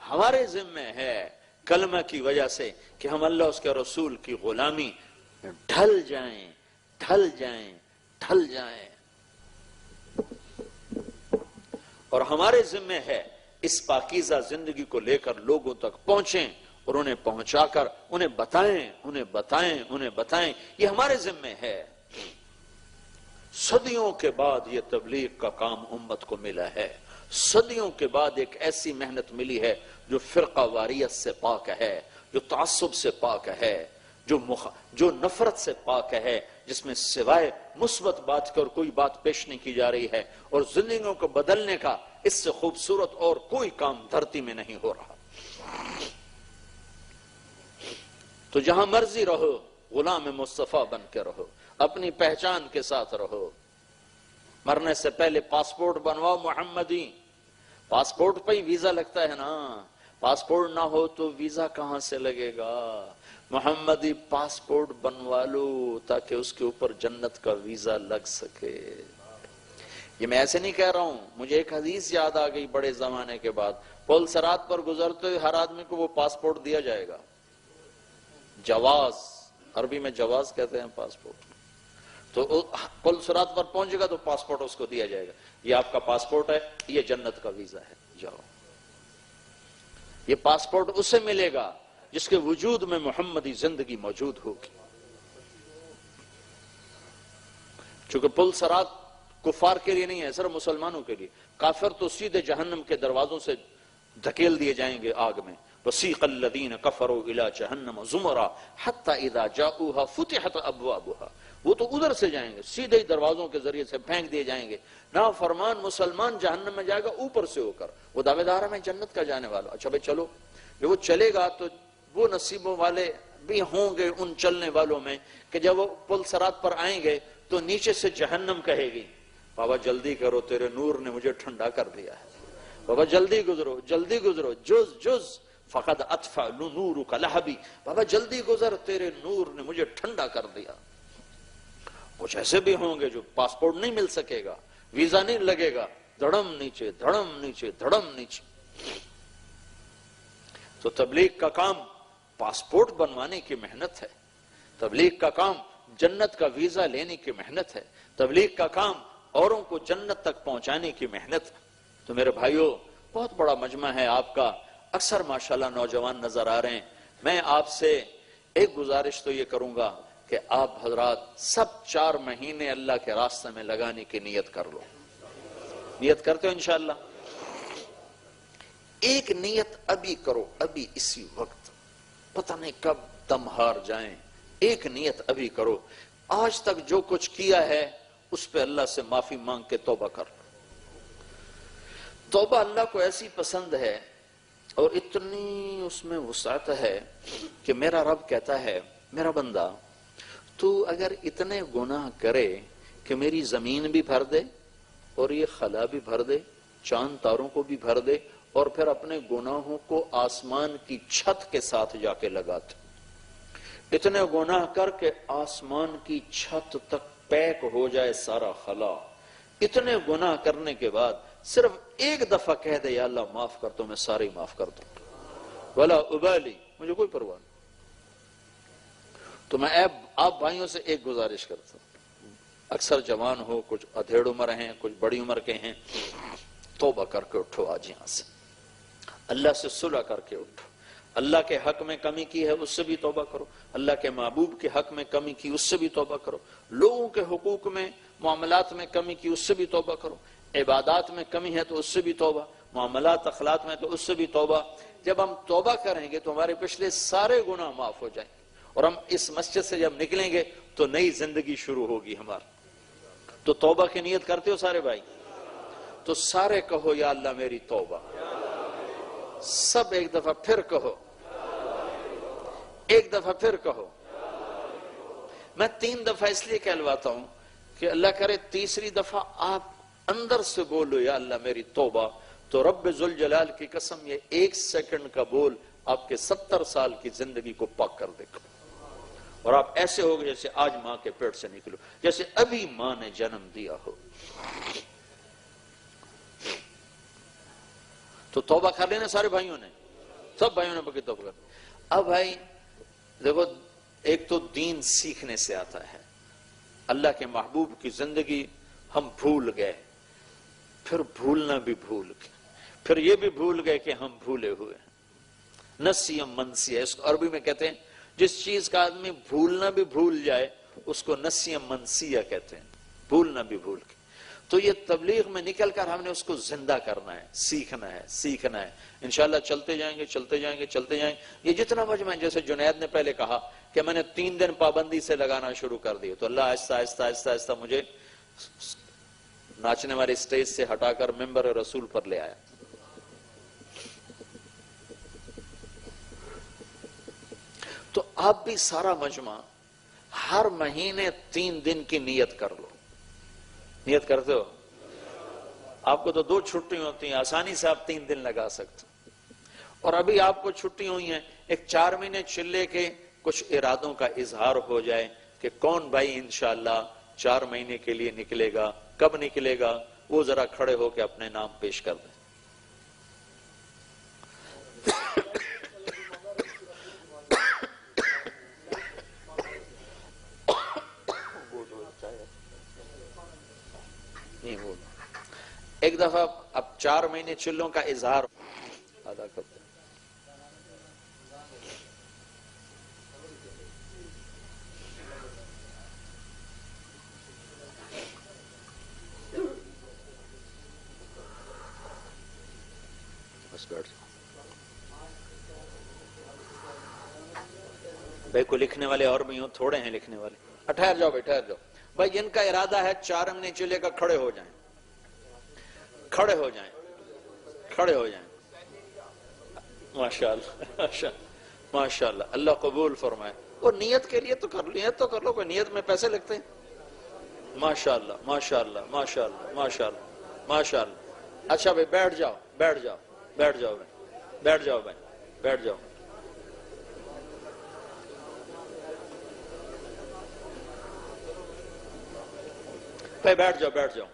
ہمارے ذمہ ہے کلمہ کی وجہ سے کہ ہم اللہ اس کے رسول کی غلامی ڈھل جائیں، ڈھل جائیں، ڈھل جائیں۔ اور ہمارے ذمہ ہے اس پاکیزہ زندگی کو لے کر لوگوں تک پہنچیں اور انہیں پہنچا کر انہیں بتائیں، انہیں بتائیں، انہیں بتائیں، یہ ہمارے ذمہ ہے۔ صدیوں کے بعد یہ تبلیغ کا کام امت کو ملا ہے، صدیوں کے بعد ایک ایسی محنت ملی ہے جو فرقہ واریت سے پاک ہے، جو تعصب سے پاک ہے، جو نفرت سے پاک ہے، جس میں سوائے مثبت بات کے اور کوئی بات پیش نہیں کی جا رہی ہے، اور زندگیوں کو بدلنے کا اس سے خوبصورت اور کوئی کام دھرتی میں نہیں ہو رہا۔ تو جہاں مرضی رہو، غلام مصطفیٰ بن کے رہو، اپنی پہچان کے ساتھ رہو۔ مرنے سے پہلے پاسپورٹ بنواؤ محمدی، پاسپورٹ پہ ہی ویزا لگتا ہے نا، پاسپورٹ نہ ہو تو ویزا کہاں سے لگے گا؟ محمدی پاسپورٹ بنوا لو تاکہ اس کے اوپر جنت کا ویزا لگ سکے۔ یہ میں ایسے نہیں کہہ رہا ہوں، مجھے ایک حدیث یاد آ گئی بڑے زمانے کے بعد، پل صراط پر گزرتے ہوئے ہر آدمی کو وہ پاسپورٹ دیا جائے گا، جواز، عربی میں جواز کہتے ہیں پاسپورٹ۔ تو پل صراط پر پہنچے گا تو پاسپورٹ اس کو دیا جائے گا، یہ آپ کا پاسپورٹ ہے، یہ جنت کا ویزا ہے، جاؤ۔ یہ پاسپورٹ اسے ملے گا جس کے وجود میں محمدی زندگی موجود ہوگی۔ چونکہ پل صراط کفار کے لیے نہیں ہے، صرف مسلمانوں کے لیے، کافر تو سیدھے جہنم کے دروازوں سے دھکیل دیے جائیں گے آگ میں۔ وَسِيقَ الَّذِينَ كَفَرُوا إِلَىٰ جَهَنَّمَ زُمَرًا حَتَّىٰ إِذَا جَاءُوهَا فُتِحَتْ أَبْوَابُهَا، وہ تو ادھر سے جائیں گے، سیدھے ہی دروازوں کے ذریعے سے پھینک دیے جائیں گے۔ نا فرمان مسلمان جہنم میں جائے گا اوپر سے ہو کر، وہ دعوے دار ہے میں جنت کا جانے والا، اچھا بھائی چلو۔ جب وہ چلے گا تو وہ نصیبوں والے بھی ہوں گے ان چلنے والوں میں کہ جب وہ پل صراط پر آئیں گے تو نیچے سے جہنم کہے گی بابا جلدی کرو، تیرے نور نے مجھے ٹھنڈا کر دیا ہے، بابا جلدی گزرو جلدی گزرو، جز جز فقد اطفأ نورک لہبی، بابا جلدی گزر تیرے نور نے مجھے ٹھنڈا کر دیا۔ کچھ ایسے بھی ہوں گے جو پاسپورٹ نہیں مل سکے گا، ویزا نہیں لگے گا، دھڑم نیچے دھڑم نیچے دھڑم نیچے۔ تو تبلیغ کا کام پاسپورٹ بنوانے کی محنت ہے، تبلیغ کا کام جنت کا ویزا لینے کی محنت ہے، تبلیغ کا کام اوروں کو جنت تک پہنچانے کی محنت ہے۔ تو میرے بھائیوں، بہت بڑا مجمع ہے آپ کا، اکثر ماشاءاللہ نوجوان نظر آ رہے ہیں۔ میں آپ سے ایک گزارش تو یہ کروں گا کہ آپ حضرات سب 4 مہینے اللہ کے راستے میں لگانے کی نیت کر لو۔ نیت کرتے ہو انشاءاللہ؟ ایک نیت ابھی کرو، ابھی اسی وقت، پتہ نہیں کب دم ہار جائیں، ایک نیت ابھی کرو۔ آج تک جو کچھ کیا ہے اس پہ اللہ سے معافی مانگ کے توبہ کر لو۔ توبہ اللہ کو ایسی پسند ہے اور اتنی اس میں وسعت ہے کہ میرا رب کہتا ہے میرا بندہ تو اگر اتنے گناہ کرے کہ میری زمین بھی بھر دے اور یہ خلا بھی بھر دے، چاند تاروں کو بھی بھر دے، اور پھر اپنے گناہوں کو آسمان کی چھت کے ساتھ جا کے لگاتے، اتنے گناہ کر کے آسمان کی چھت تک پیک ہو جائے سارا خلا، اتنے گناہ کرنے کے بعد صرف ایک دفعہ کہہ دے یا اللہ معاف کر تو میں سارے معاف کر دوں، ولا ابالی، مجھے کوئی پرواہ نہیں۔ تو میں آپ بھائیوں سے ایک گزارش کرتا ہوں، اکثر جوان ہو، کچھ ادھیڑ عمر ہیں، کچھ بڑی عمر کے ہیں، توبہ کر کے اٹھو آج یہاں سے، اللہ سے صلح کر کے اٹھو۔ اللہ کے حق میں کمی کی ہے اس سے بھی توبہ کرو، اللہ کے محبوب کے حق میں کمی کی اس سے بھی توبہ کرو، لوگوں کے حقوق میں معاملات میں کمی کی اس سے بھی توبہ کرو، عبادات میں کمی ہے تو اس سے بھی توبہ، معاملات اخلاق میں تو اس سے بھی توبہ۔ جب ہم توبہ کریں گے تو ہمارے پچھلے سارے گناہ معاف ہو جائیں گے، اور ہم اس مسجد سے جب نکلیں گے تو نئی زندگی شروع ہوگی ہماری۔ تو توبہ کی نیت کرتے ہو سارے بھائی؟ تو سارے کہو یا اللہ میری توبہ، سب ایک دفعہ پھر کہو، ایک دفعہ پھر کہو۔ میں 3 دفعہ اس لیے کہلواتا ہوں کہ اللہ کرے تیسری دفعہ آپ اندر سے بولو یا اللہ میری توبہ، تو رب ذوالجلال کی قسم یہ 1 سیکنڈ کا بول آپ کے 70 سال کی زندگی کو پاک کر دے گا، اور آپ ایسے ہوگے جیسے آج ماں کے پیٹ سے نکلو، جیسے ابھی ماں نے جنم دیا ہو۔ تو توبہ کر لینا سارے بھائیوں نے، سب بھائیوں نے بکی توبہ کر لی۔ اب بھائی دیکھو، ایک تو دین سیکھنے سے آتا ہے، اللہ کے محبوب کی زندگی ہم بھول گئے، پھر بھولنا بھی بھول گئے، پھر یہ بھی بھول گئے کہ ہم بھولے ہوئے ہیں۔ نسیم منسیہ، اس کو عربی میں کہتے ہیں جس چیز کا آدمی بھولنا بھی بھول جائے اس کو نسیم منسیہ کہتے ہیں، بھولنا بھی بھول گئے۔ تو یہ تبلیغ میں نکل کر ہم نے اس کو زندہ کرنا ہے، سیکھنا ہے انشاءاللہ چلتے جائیں گے یہ جتنا مجمع ہے، جیسے جنید نے پہلے کہا کہ میں نے 3 دن پابندی سے لگانا شروع کر دیا، تو اللہ آہستہ مجھے ناچنے والے سٹیج سے ہٹا کر ممبر رسول پر لے آیا۔ تو آپ بھی سارا مجمع ہر مہینے 3 دن کی نیت کر لو۔ نیت کرتے ہو؟ آپ کو تو 2 چھٹی ہوتی ہیں، آسانی سے آپ 3 دن لگا سکتے، اور ابھی آپ کو چھٹی ہوئی ہیں، ایک 4 مہینے چلے کے کچھ ارادوں کا اظہار ہو جائے کہ کون بھائی انشاءاللہ 4 مہینے کے لیے نکلے گا، کب نکلے گا، وہ ذرا کھڑے ہو کے اپنے نام پیش کر دیں۔ ایک دفعہ اب 4 مہینے چلوں کا اظہار ادا کرتے ہیں۔ بس بیٹھ جاؤ بھائی، کو لکھنے والے اور بھی ہوں، تھوڑے ہیں لکھنے والے، ٹھہر جاؤ بھائی جن کا ارادہ ہے 4 مہینے چلے گا، کھڑے ہو جائیں، کھڑے ہو جائیں۔ ماشاءاللہ اللہ قبول فرمائے۔ اور نیت کے لیے تو کر لو، کوئی نیت میں پیسے لگتے ہیں۔ ماشاءاللہ۔ اچھا بھائی بیٹھ جاؤ بیٹھ جاؤ۔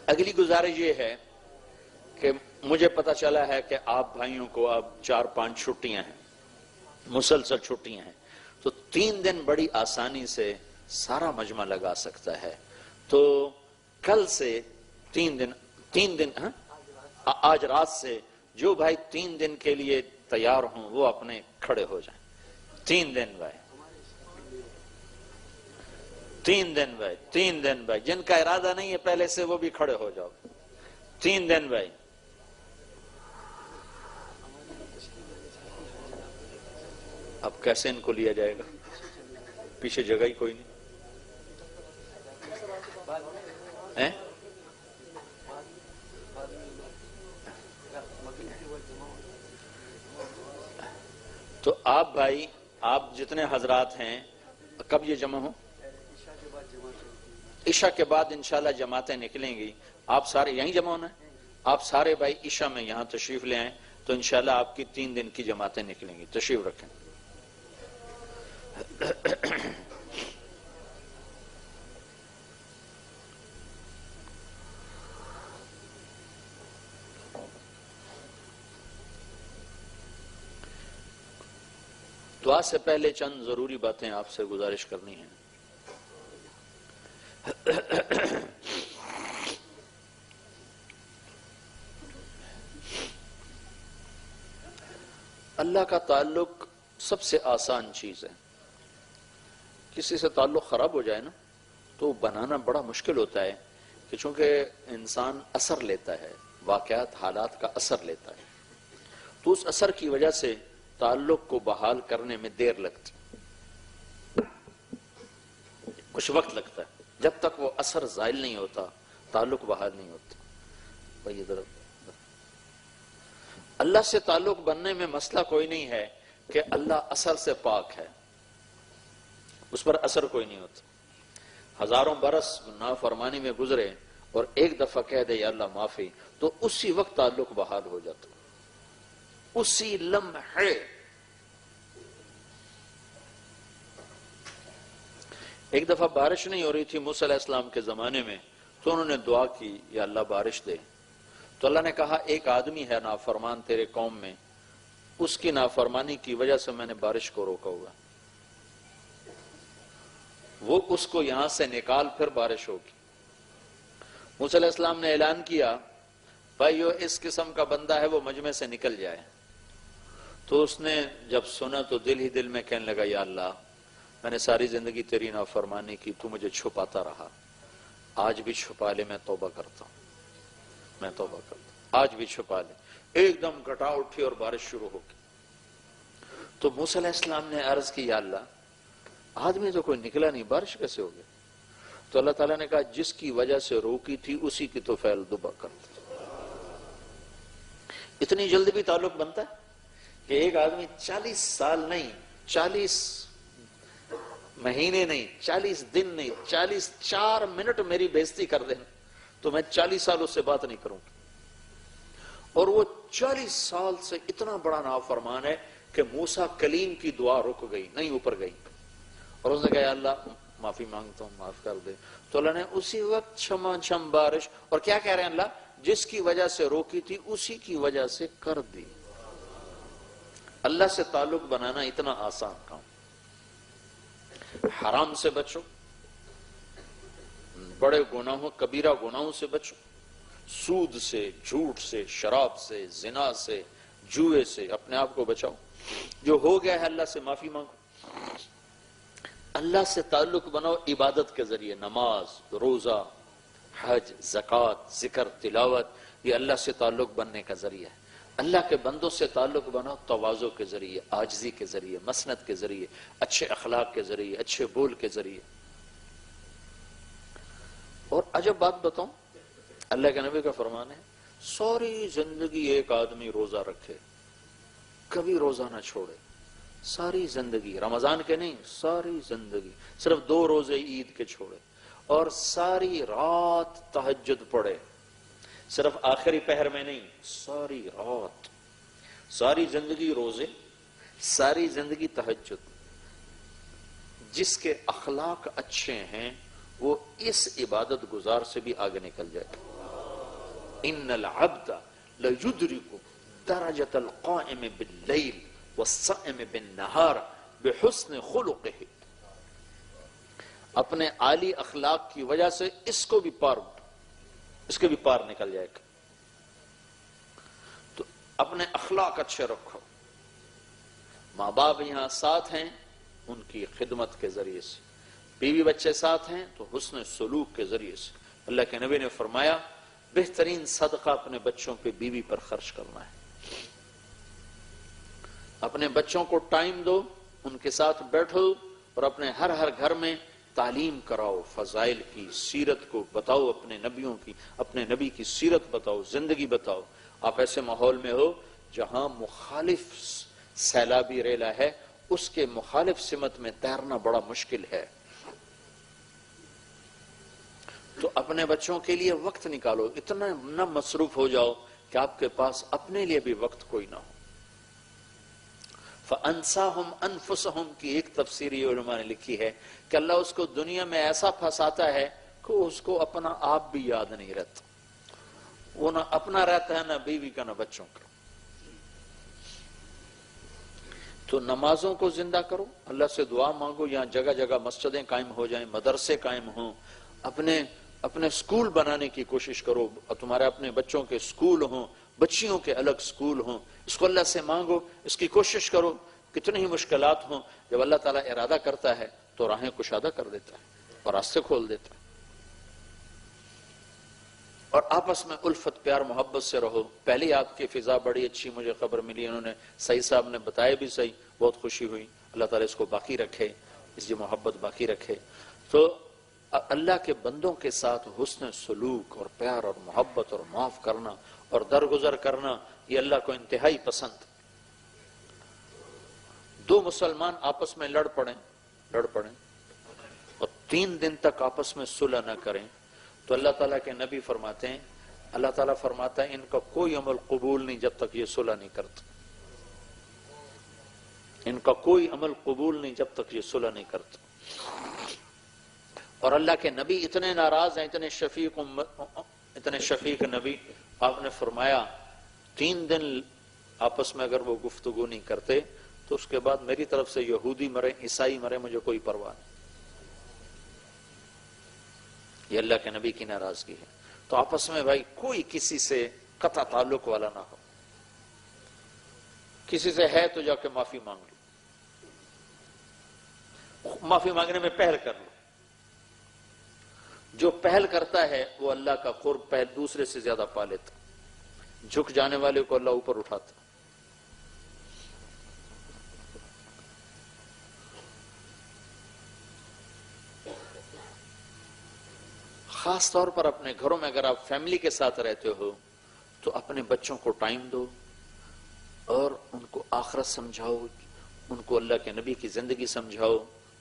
اگلی گزارش یہ ہے کہ مجھے پتا چلا ہے کہ آپ بھائیوں کو اب 4-5 چھٹیاں ہیں، مسلسل چھٹیاں ہیں، تو 3 دن بڑی آسانی سے سارا مجمع لگا سکتا ہے۔ تو کل سے 3 دن آج رات سے جو بھائی 3 دن کے لیے تیار ہوں وہ اپنے کھڑے ہو جائیں۔ 3 دن بھائی جن کا ارادہ نہیں ہے پہلے سے وہ بھی کھڑے ہو جاؤ۔ 3 دن بھائی۔ اب کیسے ان کو لیا جائے گا؟ پیچھے جگہ ہی کوئی نہیں ہے۔ تو آپ بھائی، آپ جتنے حضرات ہیں، کب یہ جمع ہو؟ عشاء کے بعد انشاءاللہ جماعتیں نکلیں گی، آپ سارے یہیں جمع ہونا ہے۔ آپ سارے بھائی عشاء میں یہاں تشریف لے آئیں تو انشاءاللہ آپ کی 3 دن کی جماعتیں نکلیں گی۔ تشریف رکھیں۔ دعا سے پہلے چند ضروری باتیں آپ سے گزارش کرنی ہیں۔ اللہ کا تعلق سب سے آسان چیز ہے۔ کسی سے تعلق خراب ہو جائے نا تو بنانا بڑا مشکل ہوتا ہے، کہ چونکہ انسان اثر لیتا ہے، واقعات حالات کا اثر لیتا ہے، تو اس اثر کی وجہ سے تعلق کو بحال کرنے میں دیر لگتی، کچھ وقت لگتا ہے۔ جب تک وہ اثر زائل نہیں ہوتا تعلق بحال نہیں ہوتا۔ بھائی ادھر اللہ سے تعلق بننے میں مسئلہ کوئی نہیں ہے کہ اللہ اثر سے پاک ہے، اس پر اثر کوئی نہیں ہوتا۔ ہزاروں برس نافرمانی میں گزرے اور ایک دفعہ کہہ دے یا اللہ معافی، تو اسی وقت تعلق بحال ہو جاتا، اسی لمحے۔ ایک دفعہ بارش نہیں ہو رہی تھی موسیٰ علیہ السلام کے زمانے میں، تو انہوں نے دعا کی یا اللہ بارش دے، تو اللہ نے کہا ایک آدمی ہے نافرمان تیرے قوم میں، اس کی نافرمانی کی وجہ سے میں نے بارش کو روکا ہوا، وہ اس کو یہاں سے نکال پھر بارش ہوگی۔ موسیٰ علیہ السلام نے اعلان کیا بھائیو اس قسم کا بندہ ہے وہ مجمع سے نکل جائے، تو اس نے جب سنا تو دل ہی دل میں کہنے لگا یا اللہ میں نے ساری زندگی تیری نافرمانی کی، تو مجھے چھپاتا رہا، آج بھی چھپا لے، میں توبہ کرتا ہوں، میں توبہ کرتا ہوں، آج بھی چھپا لے۔ ایک دم گھٹا اٹھی اور بارش شروع ہو گئی۔ تو موسیٰ علیہ السلام نے عرض کی، یا اللہ آدمی تو کوئی نکلا نہیں، بارش کیسے ہو گئی؟ تو اللہ تعالیٰ نے کہا جس کی وجہ سے روکی تھی اسی کی تو فعل دوبا کرتا۔ اتنی جلدی بھی تعلق بنتا ہے کہ ایک آدمی 40 سال نہیں، 40 مہینے نہیں، 40 دن نہیں، 4 منٹ میری بےزتی کر دیں تو میں 40 سال اس سے بات نہیں کروں گا۔ اور وہ 40 سال سے اتنا بڑا نافرمان ہے کہ موسیٰ کلیم کی دعا رک گئی، نہیں اوپر گئی، اور اس نے کہا یا اللہ معافی مانگتا ہوں، معاف کر دے۔ تو اللہ نے اسی وقت چھما چھم بارش، اور کیا کہہ رہے ہیں اللہ؟ جس کی وجہ سے روکی تھی اسی کی وجہ سے کر دی۔ اللہ سے تعلق بنانا اتنا آسان کام۔ حرام سے بچو، بڑے گناہوں کبیرہ گناہوں سے بچو، سود سے، جھوٹ سے، شراب سے، زنا سے، جوئے سے اپنے آپ کو بچاؤ۔ جو ہو گیا ہے اللہ سے معافی مانگو۔ اللہ سے تعلق بناؤ عبادت کے ذریعے، نماز، روزہ، حج، زکوٰۃ، ذکر، تلاوت، یہ اللہ سے تعلق بننے کا ذریعہ ہے۔ اللہ کے بندوں سے تعلق بناؤ تواضع کے ذریعے، عاجزی کے ذریعے، مسنت کے ذریعے، اچھے اخلاق کے ذریعے، اچھے بول کے ذریعے۔ اور عجب بات بتاؤں، اللہ کے نبی کا فرمان ہے ساری زندگی ایک آدمی روزہ رکھے، کبھی روزہ نہ چھوڑے، ساری زندگی، رمضان کے نہیں، ساری زندگی صرف 2 روزے عید کے چھوڑے، اور ساری رات تہجد پڑھے، صرف آخری پہر میں نہیں، ساری رات، ساری زندگی روزے، ساری زندگی تہجد۔ جس کے اخلاق اچھے ہیں وہ اس عبادت گزار سے بھی آگے نکل جائے۔ ان العبد لیدرک درجۃ القائم باللیل والصائم بالنہار بحسن خلقہ۔ اپنے عالی اخلاق کی وجہ سے اس کے بھی پار نکل جائے گا۔ تو اپنے اخلاق اچھے رکھو۔ ماں باپ یہاں ساتھ ہیں ان کی خدمت کے ذریعے سے، بیوی بچے ساتھ ہیں تو حسن سلوک کے ذریعے سے۔ اللہ کے نبی نے فرمایا بہترین صدقہ اپنے بچوں پہ بیوی پر خرچ کرنا ہے۔ اپنے بچوں کو ٹائم دو، ان کے ساتھ بیٹھو، اور اپنے ہر گھر میں تعلیم کراؤ، فضائل کی، سیرت کو بتاؤ، اپنے نبیوں کی، اپنے نبی کی سیرت بتاؤ، زندگی بتاؤ۔ آپ ایسے ماحول میں ہو جہاں مخالف سیلابی ریلا ہے، اس کے مخالف سمت میں تیرنا بڑا مشکل ہے، تو اپنے بچوں کے لیے وقت نکالو، اتنا نہ مصروف ہو جاؤ کہ آپ کے پاس اپنے لیے بھی وقت کوئی نہ ہو۔ فَأَنْسَاهُمْ أَنفُسَهُمْ کی ایک تفسیری علماء نے لکھی ہے کہ اللہ اس کو دنیا میں ایسا پھنساتا ہے کہ اس کو اپنا آپ بھی یاد نہیں رہتا، وہ نہ اپنا رہتا ہے، نہ بیوی کا، نہ بچوں کا۔ تو نمازوں کو زندہ کرو، اللہ سے دعا مانگو، یہاں جگہ جگہ مسجدیں قائم ہو جائیں، مدرسے قائم ہوں، اپنے سکول بنانے کی کوشش کرو، تمہارے اپنے بچوں کے سکول ہوں، بچیوں کے الگ سکول ہوں، اس کو اللہ سے مانگو، اس کی کوشش کرو۔ کتنی ہی مشکلات ہوں، جب اللہ تعالیٰ ارادہ کرتا ہے تو راہیں کشادہ کر دیتا ہے اور راستے کھول دیتا ہے۔ اور آپس میں الفت، پیار، محبت سے رہو۔ پہلی آپ کی فضا بڑی اچھی مجھے خبر ملی، انہوں نے سعید صاحب نے بتایا بھی صحیح، بہت خوشی ہوئی۔ اللہ تعالیٰ اس کو باقی رکھے، اس کی محبت باقی رکھے۔ تو اللہ کے بندوں کے ساتھ حسن سلوک اور پیار اور محبت اور معاف کرنا اور درگزر کرنا، یہ اللہ کو انتہائی پسند۔ 2 مسلمان آپس میں لڑ پڑیں اور 3 دن تک آپس میں صلح نہ کریں تو اللہ تعالیٰ کے نبی فرماتے ہیں، اللہ تعالیٰ فرماتا ہے ان کا کوئی عمل قبول نہیں جب تک یہ صلح نہیں کرتا، ان کا کوئی عمل قبول نہیں جب تک یہ صلح نہیں کرتا۔ اور اللہ کے نبی اتنے ناراض ہیں، اتنے شفیق نبی، آپ نے فرمایا 3 دن آپس میں اگر وہ گفتگو نہیں کرتے تو اس کے بعد میری طرف سے یہودی مرے، عیسائی مرے، مجھے کوئی پرواہ نہیں۔ یہ اللہ کے نبی کی ناراضگی ہے۔ تو آپس میں بھائی کوئی کسی سے قطع تعلق والا نہ ہو، کسی سے ہے تو جا کے معافی مانگ لو، معافی مانگنے میں پہل کر لو۔ جو پہل کرتا ہے وہ اللہ کا قرب پہل دوسرے سے زیادہ پا لیتا، جھک جانے والے کو اللہ اوپر اٹھاتا۔ خاص طور پر اپنے گھروں میں اگر آپ فیملی کے ساتھ رہتے ہو تو اپنے بچوں کو ٹائم دو اور ان کو آخرت سمجھاؤ، ان کو اللہ کے نبی کی زندگی سمجھاؤ،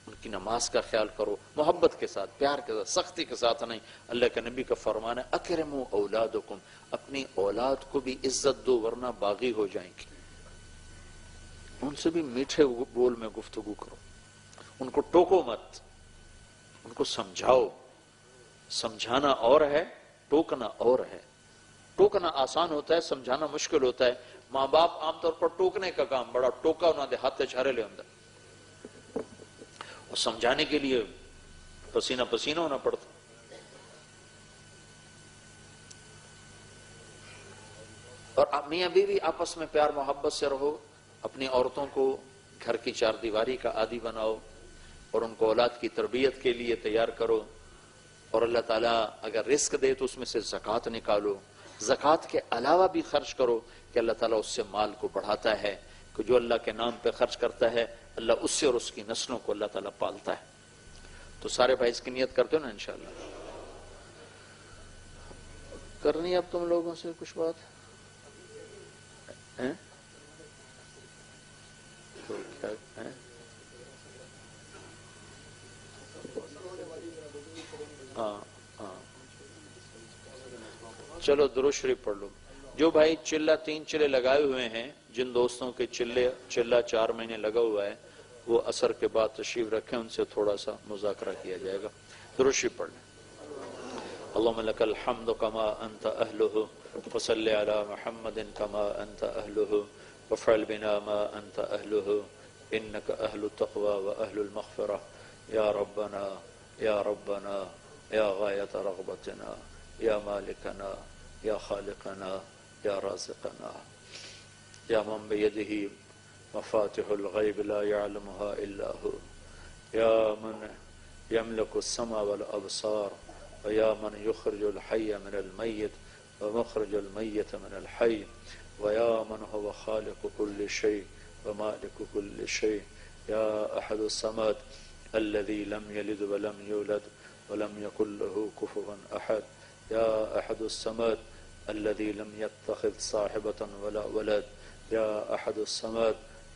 ان کی نماز کا خیال کرو، محبت کے ساتھ، پیار کے ساتھ، سختی کے ساتھ نہیں۔ اللہ کے نبی کا فرمان ہے اکرموا اولادکم، اپنی اولاد کو بھی عزت دو ورنہ باغی ہو جائیں گے، ان سے بھی میٹھے بول میں گفتگو کرو، ان کو ٹوکو مت، ان کو سمجھاؤ۔ سمجھانا اور ہے، ٹوکنا اور ہے۔ ٹوکنا آسان ہوتا ہے، سمجھانا مشکل ہوتا ہے۔ ماں باپ عام طور پر ٹوکنے کا کام بڑا ٹوکا انہوں نے ہاتھ چھارے لے اندر، اور سمجھانے کے لیے پسینہ پسینہ ہونا پڑتا۔ اور میاں بیوی آپس میں پیار محبت سے رہو، اپنی عورتوں کو گھر کی چار دیواری کا عادی بناؤ اور ان کو اولاد کی تربیت کے لیے تیار کرو، اور اللہ تعالیٰ اگر رزق دے تو اس میں سے زکوٰۃ نکالو، زکوٰۃ کے علاوہ بھی خرچ کرو کہ اللہ تعالیٰ اس سے مال کو بڑھاتا ہے، کہ جو اللہ کے نام پہ خرچ کرتا ہے اللہ اس سے اور اس کی نسلوں کو اللہ تعالیٰ پالتا ہے۔ تو سارے بھائی اس کی نیت کرتے ہو نا انشاءاللہ؟ کرنی اب تم لوگوں سے کچھ بات ہیں؟ تو کیا ہے؟ ہاں ہاں، چلو درود شریف پڑھ لو۔ جو بھائی چلہ 3 چلے لگائے ہوئے ہیں، جن دوستوں کے چلہ 4 مہینے لگا ہوا ہے، وہ عصر کے بعد تشریف رکھیں، ان سے تھوڑا سا مذاکرہ کیا جائے گا۔ درود شریف پڑھ لیں۔ اللهم لك الحمد كما أنت أهله، وصل على محمد كما أنت أهله، وافعل بنا ما أنت أهله، إنك أهل التقوى وأهل المغفرة، يا ربنا يا ربنا يا غاية رغبتنا، يا مالكنا يا خالقنا يا رازقنا، يا من بيده مفاتح الغيب لا يعلمها إلا هو، يا من يملك السماء والأبصار، ويا من يخرج الحي من الميت ومخرج الميت من الحي، ويا من هو خالق كل شيء ومالك كل شيء، يا أحد الصمد الذي لم يلد ولم يولد ولم يكن له كفوا أحد، يا أحد الصمد الذي لم يتخذ صاحبة ولا ولد، يا أحد الصمد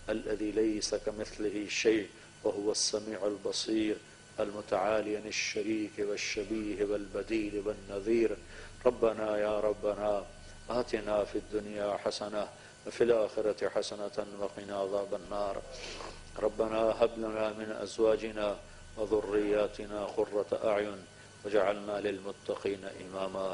الذي ليس كمثله شيء وهو السميع البصير المتعالي عن الشريك والشبيه والبديل والنظير، ربنا يا ربنا آتنا في الدنيا حسنة وفي الآخرة حسنة وقنا عذاب النار، ربنا هب لنا من أزواجنا وذرياتنا قرة أعين وجعلنا للمتقين إماما۔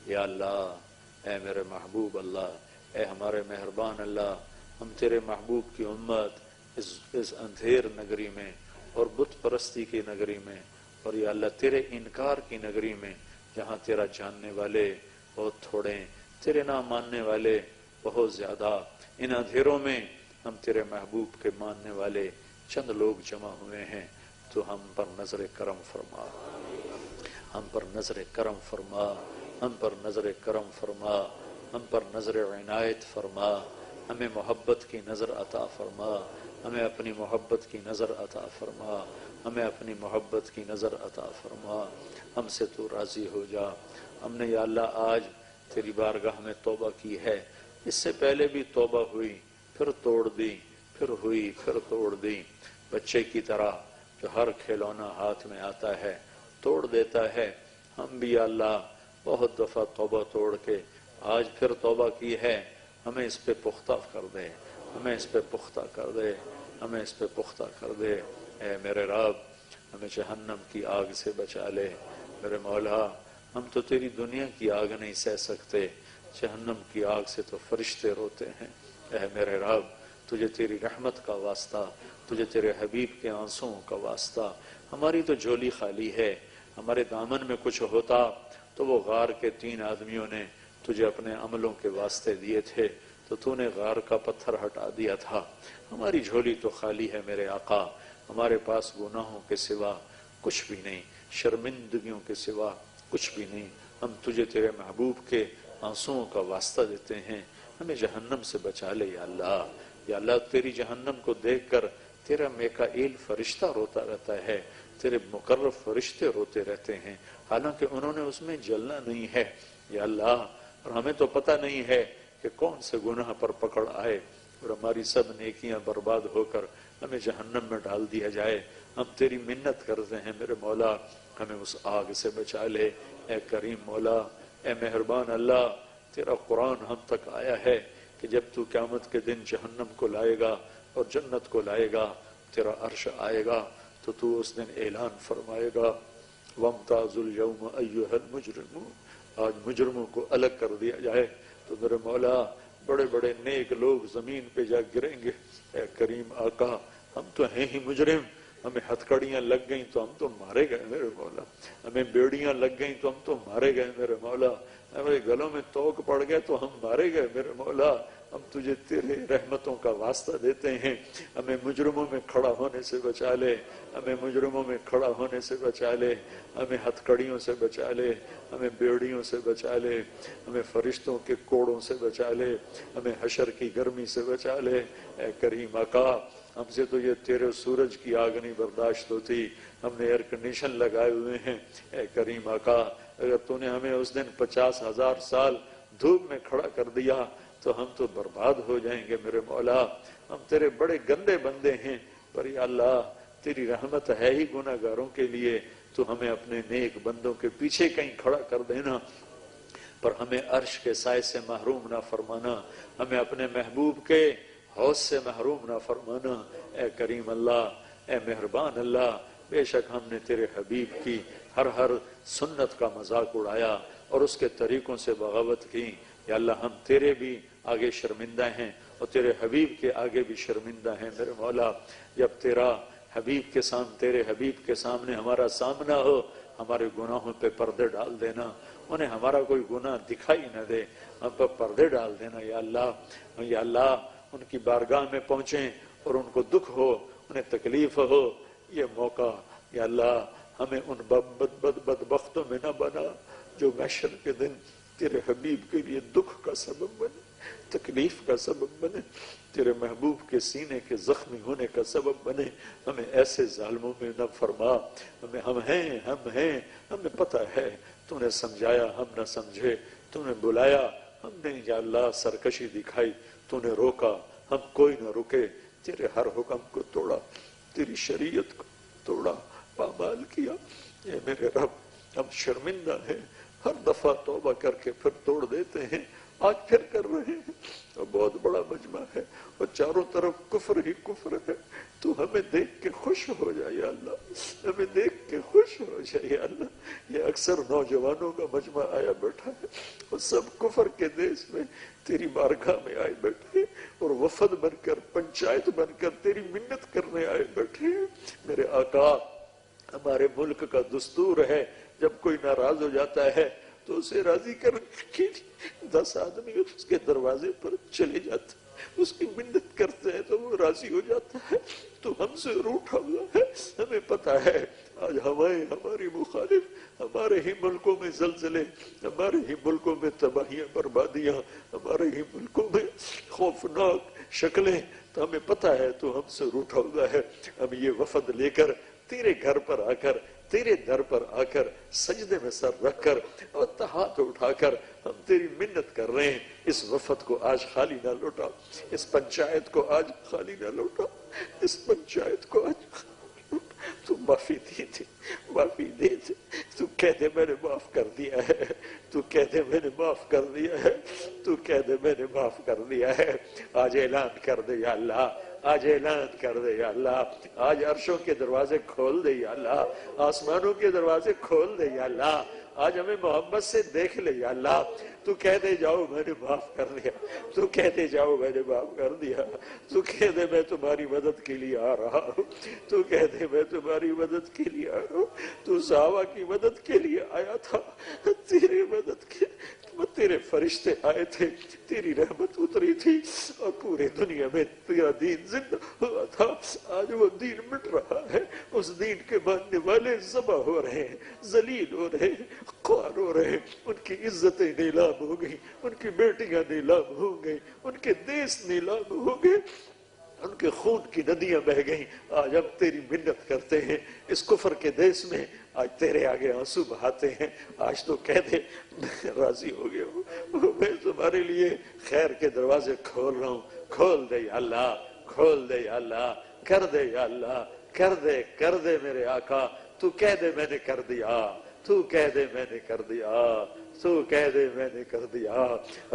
یا اللہ، اے میرے محبوب اللہ، اے ہمارے مہربان اللہ، ہم تیرے محبوب کی امت اس اندھیر نگری میں اور بت پرستی کی نگری میں، اور یا اللہ تیرے انکار کی نگری میں، جہاں تیرا جاننے والے بہت تھوڑے، تیرے نہ ماننے والے بہت زیادہ، ان اندھیروں میں ہم تیرے محبوب کے ماننے والے چند لوگ جمع ہوئے ہیں، تو ہم پر نظر کرم فرما، ہم پر نظر کرم فرما، ہم پر نظر کرم فرما، ہم پر نظر عنایت فرما، ہمیں محبت کی نظر عطا فرما، ہمیں اپنی محبت کی نظر عطا فرما، ہمیں اپنی محبت کی نظر عطا فرما، ہم سے تو راضی ہو جا۔ ہم نے یا اللہ آج تیری بارگاہ میں توبہ کی ہے، اس سے پہلے بھی توبہ ہوئی، پھر توڑ دی، پھر ہوئی، پھر توڑ دی، بچے کی طرح جو ہر کھلونا ہاتھ میں آتا ہے توڑ دیتا ہے۔ ہم بھی یا اللہ بہت دفعہ توبہ توڑ کے آج پھر توبہ کی ہے، ہمیں اس پہ پختہ کر دے، ہمیں اس پہ پختہ کر دے، ہمیں اس پہ پختہ کر دے۔ اے میرے رب، ہمیں جہنم کی آگ سے بچا لے۔ میرے مولا، ہم تو تیری دنیا کی آگ نہیں سہ سکتے، جہنم کی آگ سے تو فرشتے روتے ہیں۔ اے میرے رب، تجھے تیری رحمت کا واسطہ، تجھے تیرے حبیب کے آنسوؤں کا واسطہ، ہماری تو جھولی خالی ہے، ہمارے دامن میں کچھ ہوتا تو وہ غار کے 3 آدمیوں نے تجھے اپنے عملوں کے واسطے دیے تھے، تو نے غار کا پتھر ہٹا دیا تھا۔ ہماری جھولی تو خالی ہے میرے آقا، ہمارے پاس گناہوں کے سوا کچھ بھی نہیں، شرمندگیوں کے سوا کچھ بھی نہیں. ہم تجھے تیرے محبوب کے آنسوؤں کا واسطہ دیتے ہیں, ہمیں جہنم سے بچا لے یا اللہ. یا اللہ تیری جہنم کو دیکھ کر تیرا میکائیل فرشتہ روتا رہتا ہے, تیرے مقرب فرشتے روتے رہتے ہیں, حالانکہ انہوں نے اس میں جلنا نہیں ہے یا اللہ. اور ہمیں تو پتہ نہیں ہے کہ کون سے گناہ پر پکڑ آئے اور ہماری سب نیکیاں برباد ہو کر ہمیں جہنم میں ڈال دیا جائے. ہم تیری منت کرتے ہیں میرے مولا, ہمیں اس آگ سے بچا لے. اے کریم مولا, اے مہربان اللہ, تیرا قرآن ہم تک آیا ہے کہ جب تو قیامت کے دن جہنم کو لائے گا اور جنت کو لائے گا, تیرا عرش آئے گا, تو اس دن اعلان فرمائے گا وَامْتَازُوا الْيَوْمَ أَيُّهَا الْمُجْرِمُونَ, آج مجرموں کو الگ کر دیا جائے. تو میرے مولا بڑے بڑے نیک لوگ زمین پہ جا گریں گے. اے کریم آقا, ہم تو ہیں ہی مجرم, ہمیں ہتھکڑیاں لگ گئیں تو ہم تو مارے گئے میرے مولا, ہمیں بیڑیاں لگ گئیں تو ہم تو مارے گئے میرے مولا, ہمارے گلوں میں توق پڑ گئے تو ہم مارے گئے میرے مولا. ہم تجھے تیرے رحمتوں کا واسطہ دیتے ہیں, ہمیں مجرموں میں کھڑا ہونے سے بچا لے, ہمیں مجرموں میں کھڑا ہونے سے بچا لے, ہمیں ہتھکڑیوں سے بچا لے, ہمیں بیڑیوں سے بچا لے, ہمیں فرشتوں کے کوڑوں سے بچا لے, ہمیں حشر کی گرمی سے بچا لے. اے کریم آقا, ہم سے تو یہ تیرے سورج کی آگ نہیں برداشت ہوتی, ہم نے ایئر کنڈیشن لگائے ہوئے ہیں. اے کریم آقا, اگر تو نے ہمیں اس دن 50,000 سال دھوپ میں کھڑا کر دیا تو ہم تو برباد ہو جائیں گے میرے مولا. ہم تیرے بڑے گندے بندے ہیں, پر یا اللہ تیری رحمت ہے ہی گناہ گاروں کے لیے, تو ہمیں اپنے نیک بندوں کے پیچھے کہیں کھڑا کر دینا, پر ہمیں عرش کے سائے سے محروم نہ فرمانا, ہمیں اپنے محبوب کے حوض سے محروم نہ فرمانا. اے کریم اللہ, اے مہربان اللہ, بے شک ہم نے تیرے حبیب کی ہر سنت کا مذاق اڑایا اور اس کے طریقوں سے بغاوت کی. یا اللہ ہم تیرے بھی آگے شرمندہ ہیں اور تیرے حبیب کے آگے بھی شرمندہ ہیں میرے مولا. جب تیرے حبیب کے سامنے ہمارا سامنا ہو, ہمارے گناہوں پہ پردے ڈال دینا, انہیں ہمارا کوئی گناہ دکھائی نہ دے, ہم پر پردے ڈال دینا یا اللہ. یا اللہ ان کی بارگاہ میں پہنچیں اور ان کو دکھ ہو, انہیں تکلیف ہو, یہ موقع یا اللہ ہمیں ان بدبختوں میں نہ بنا جو محشر کے دن تیرے حبیب کے لیے دکھ کا سبب بنے, تکلیف کا سبب بنے, تیرے محبوب کے سینے کے زخمی ہونے کا سبب بنے. ہمیں ایسے ظالموں میں نہ فرما. ہم ہیں, ہمیں پتہ ہے تو نے سمجھایا ہم نہ سمجھے, تو نے بلایا ہم نے یا اللہ سرکشی دکھائی, تو نے روکا ہم کوئی نہ رکے, تیرے ہر حکم کو توڑا, تیری شریعت کو توڑا, پامال کیا. اے میرے رب, ہم شرمندہ ہیں, ہر دفعہ توبہ کر کے پھر توڑ دیتے ہیں, آج پھر کر رہے ہیں. اور بہت بڑا مجمع ہے اور چاروں طرف کفر ہی کفر ہے, تو ہمیں دیکھ کے خوش ہو جائے یا اللہ, ہمیں دیکھ کے خوش ہو جائے یا اللہ. یہ اکثر نوجوانوں کا مجمع آیا بیٹھا ہے اور سب کفر کے دیش میں تیری بارگاہ میں آئے بیٹھے اور وفد بن کر, پنچایت بن کر تیری منت کرنے آئے بیٹھے. میرے آقا, ہمارے ملک کا دستور ہے جب کوئی ناراض ہو جاتا ہے تو اسے راضی کرنے کے لیے 10 آدمی اس کے دروازے پر چلے جاتے, اس کی منت کرتے ہیں تو وہ راضی ہو جاتا ہے. تو ہم سے روٹھا ہوا ہے, ہمیں پتہ ہے آج ہوائیں ہماری مخالف, ہمارے ہی ملکوں میں زلزلے, ہمارے ہی ملکوں میں تباہیاں بربادیاں, ہمارے ہی ملکوں میں خوفناک شکلیں, تو ہمیں پتہ ہے تو ہم سے روٹھا ہوا ہے. ہم یہ وفد لے کر تیرے گھر پر آ کر, تیرے در پر آ کر, سجدے میں سر رکھ کر اور ہاتھ اٹھا کر ہم تیری منت کر رہے ہیں. اس وفد کو آج خالی نہ لوٹا, اس پنچایت کو آج خالی نہ لوٹا, اس پنچایت کو آج تو معافی دی تھی, معافی دے دے, تو کہہ دے میں نے معاف کر دیا ہے, تو کہہ دے میں نے معاف کر دیا ہے, تو کہہ دے میں نے معاف کر دیا ہے. آج اعلان کر دے یا اللہ, آج اعلان کر دے یا اللہ, آج عرشوں کے دروازے کھول دے یا اللہ, آسمانوں کے دروازے کھول دے یا اللہ, آج ہمیں محبت سے دیکھ لے یا اللہ. تو کہہ دے جاؤ میں نے معاف کر دیا, تو کہہ دے جاؤ میں نے معاف کر دیا, تو کہہ دے میں تمہاری مدد کے لیے آ رہا ہوں, تو کہہ دے میں تمہاری مدد کے لیے آ رہا ہوں. تو صحابہ کی مدد کے لیے آیا تھا, تیری مدد کے تیرے فرشتے آئے تھے، تیری رحمت اتری تھی اور پورے دنیا میں تیرا دین زندہ ہوا تھا. آج وہ دین مٹ رہا ہے، اس دین کے ماننے والے ذبح ہو رہے ہیں، ذلیل ہو رہے ہیں، خوار ہو رہے ہیں، ان کی عزتیں نیلام ہو گئی، ان کی بیٹیاں نیلام ہو گئی، ان کے دیس نیلام ہو گئے، ان کے خون کی ندیاں بہ گئیں. آج ہم تیری منت کرتے ہیں اس کفر کے دیس میں، آج تیرے آگے آنسو بہاتے ہیں. آج تو کہہ دے میں راضی ہو گیا ہوں، میں تمہارے لیے خیر کے دروازے کھول رہا ہوں. کھول دے یا اللہ، کھول دے یا اللہ، کر دے یا اللہ، کر دے میرے آقا. تو کہہ دے میں نے کر دیا، تو کہہ دے میں نے کر دیا، تو کہہ دے میں نے کر دیا.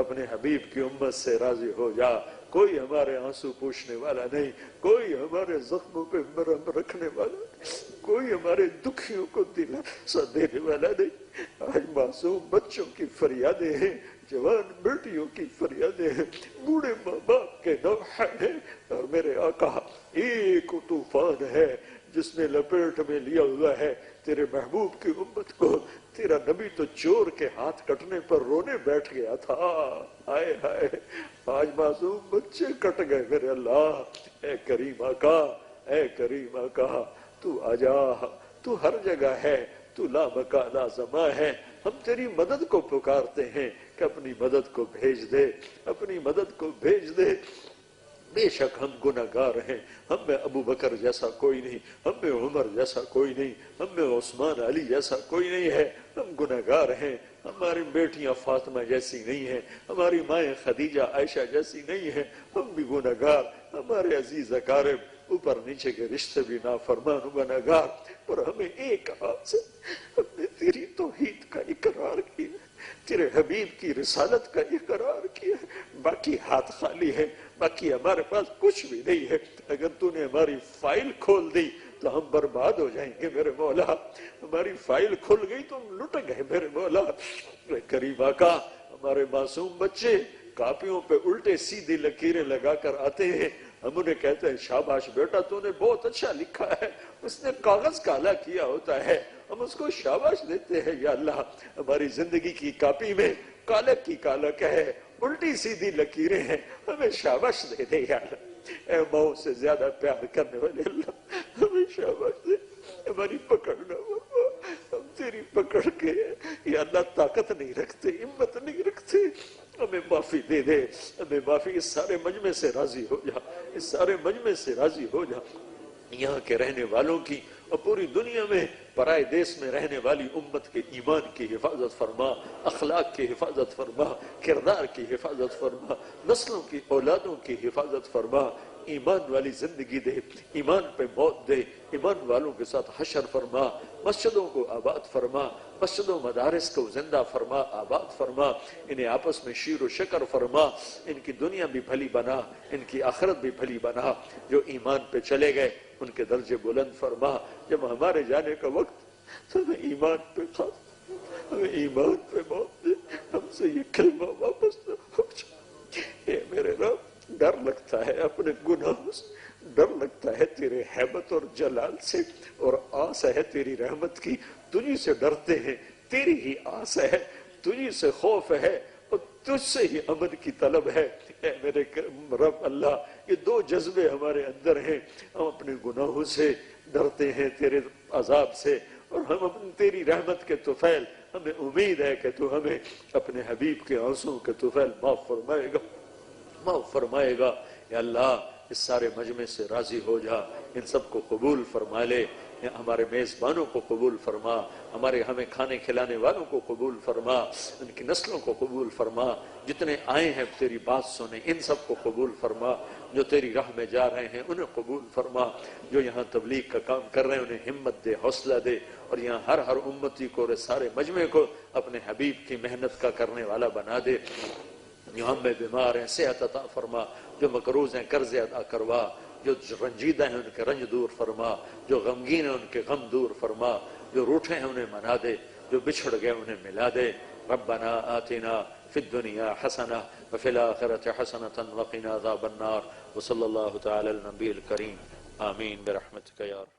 اپنے حبیب کی امت سے راضی ہو جا. کوئی ہمارے آنسو پوچھنے والا نہیں، کوئی ہمارے زخموں پہ مرہم رکھنے والا نہیں، کوئی ہمارے دکھیوں کو دلاسا دینے والا نہیں. آج معصوم بچوں کی فریادیں ہیں، جوان بیٹیوں کی فریادیں ہیں، بوڑھے ماں باپ کے نوحے ہیں. اور میرے آقا ایک طوفان ہے جس نے لپیٹ میں لیا ہوا ہے تیرے محبوب کی امت کو. تیرا نبی تو چور کے ہاتھ کٹنے پر رونے بیٹھ گیا تھا. ہائے ہائے، آج معصوم بچے کٹ گئے میرے اللہ. اے کریم آقا، اے کریم آقا، تو آجا، تو ہر جگہ ہے، تو لا مکان لا زمان ہے. ہم تیری مدد کو پکارتے ہیں کہ اپنی مدد کو بھیج دے، اپنی مدد کو بھیج دے. بے شک ہم گناہگار ہیں، ہم میں ابو بکر جیسا کوئی نہیں، ہم میں عمر جیسا کوئی نہیں، ہم میں عثمان علی جیسا کوئی نہیں ہے. ہم گناہگار ہیں. ہماری بیٹیاں فاطمہ جیسی نہیں ہیں، ہماری مائیں خدیجہ عائشہ جیسی نہیں ہیں. ہم بھی گناہگار، ہمارے عزیز اقارب اوپر نیچے کے رشتے بھی نافرمان گناہگار. اور ہمیں ایک ہاتھ سے ہم نے تیری توحید کا اقرار کیا، تیرے حبیب کی رسالت کا اقرار کیا، باقی ہاتھ خالی ہے، باقی ہمارے پاس کچھ بھی نہیں ہے. اگر تو نے ہماری فائل کھول دی تو ہم برباد ہو جائیں گے میرے مولا. ہماری فائل کھل گئی تو ہم لٹ گئے میرے مولا. کریم آقا، ہمارے معصوم بچے کاپیوں پہ الٹے سیدھی لکیریں لگا کر آتے ہیں. ہم انہیں کہتے ہیں شاباش بیٹا، تو نے بہت اچھا لکھا ہے. اس نے کاغذ کالا کیا ہوتا ہے، ہم اس کو شاباش دیتے ہیں. یا اللہ، ہماری زندگی کی کاپی میں کالا کی کالا ہے، الٹی سیدھی لکیریں ہیں، ہمیں شاباش دے دے یا اللہ. اے ماؤں سے زیادہ پیار کرنے والے اللہ، ہمیں شاباش دے. ہماری پکڑ نہ ہو، ہم تیری پکڑ کے یا اللہ طاقت نہیں رکھتے، ہمت نہیں رکھتے. ہمیں معافی دے دے، ہمیں معافی. اس سارے مجمع سے راضی ہو جا، اس سارے مجمع سے راضی ہو جا. یہاں کے رہنے والوں کی اور پوری دنیا میں پرائے دیس میں رہنے والی امت کے ایمان کی حفاظت فرما، اخلاق کی حفاظت فرما، کردار کی حفاظت فرما، نسلوں کی اولادوں کی حفاظت فرما. ایمان والی زندگی دے، ایمان پہ موت دے، ایمان والوں کے ساتھ حشر فرما. مسجدوں کو آباد فرما، مسجدوں مدارس کو زندہ فرما، آباد فرما. انہیں آپس میں شیر و شکر فرما. ان کی دنیا بھی بھلی بنا، ان کی آخرت بھی بھلی بنا. جو ایمان پہ چلے گئے ان کے درجے بلند فرما. جب ہمارے جانے کا وقت تو ہمیں ایمان پہ خاص، ہمیں ایمان پہ موت دے. ہم سے یہ کلمہ واپس نہ ہو جائے. اے میرے رب، ڈر لگتا ہے اپنے گناہوں سے، ڈر لگتا ہے تیرے حیبت اور جلال سے، اور آس ہے تیری رحمت کی. تجھی سے ڈرتے ہیں، تیری ہی آس ہے، تجھی سے خوف ہے اور تجھ سے ہی امن کی طلب ہے. اے میرے رب اللہ، یہ دو جذبے ہمارے اندر ہیں. ہم اپنے گناہوں سے ڈرتے ہیں، تیرے عذاب سے، اور ہم اپنی تیری رحمت کے طفیل. ہمیں امید ہے کہ تو ہمیں اپنے حبیب کے آنسوں کے طفیل معاف فرمائے گا، معاف فرمائے گا. یا اللہ، اس سارے مجمع سے راضی ہو جا، ان سب کو قبول فرما لے. ہمارے میزبانوں کو قبول فرما، ہمیں کھانے کھلانے والوں کو قبول فرما، ان کی نسلوں کو قبول فرما. جتنے آئے ہیں تیری بات سنے ان سب کو قبول فرما. جو تیری راہ میں جا رہے ہیں انہیں قبول فرما. جو یہاں تبلیغ کا کام کر رہے ہیں انہیں ہمت دے، حوصلہ دے. اور یہاں ہر امتی کو اور سارے مجمع کو اپنے حبیب کی محنت کا کرنے والا بنا دے. جو ہم میں بیمار ہیں صحت عطا فرما، جو مقروض ہیں قرض ادا کروا، جو رنجیدہ ہیں ان کے رنج دور فرما، جو غمگین ہیں ان کے غم دور فرما، جو روٹھے ہیں انہیں منا دے، جو بچھڑ گئے انہیں ملا دے. ربنا آتنا فی الدنیا حسنہ وفی الآخرۃ حسنۃ وقنا عذاب النار. وصلی اللہ تعالی علی النبی الکریم. آمین برحمتک یا رب.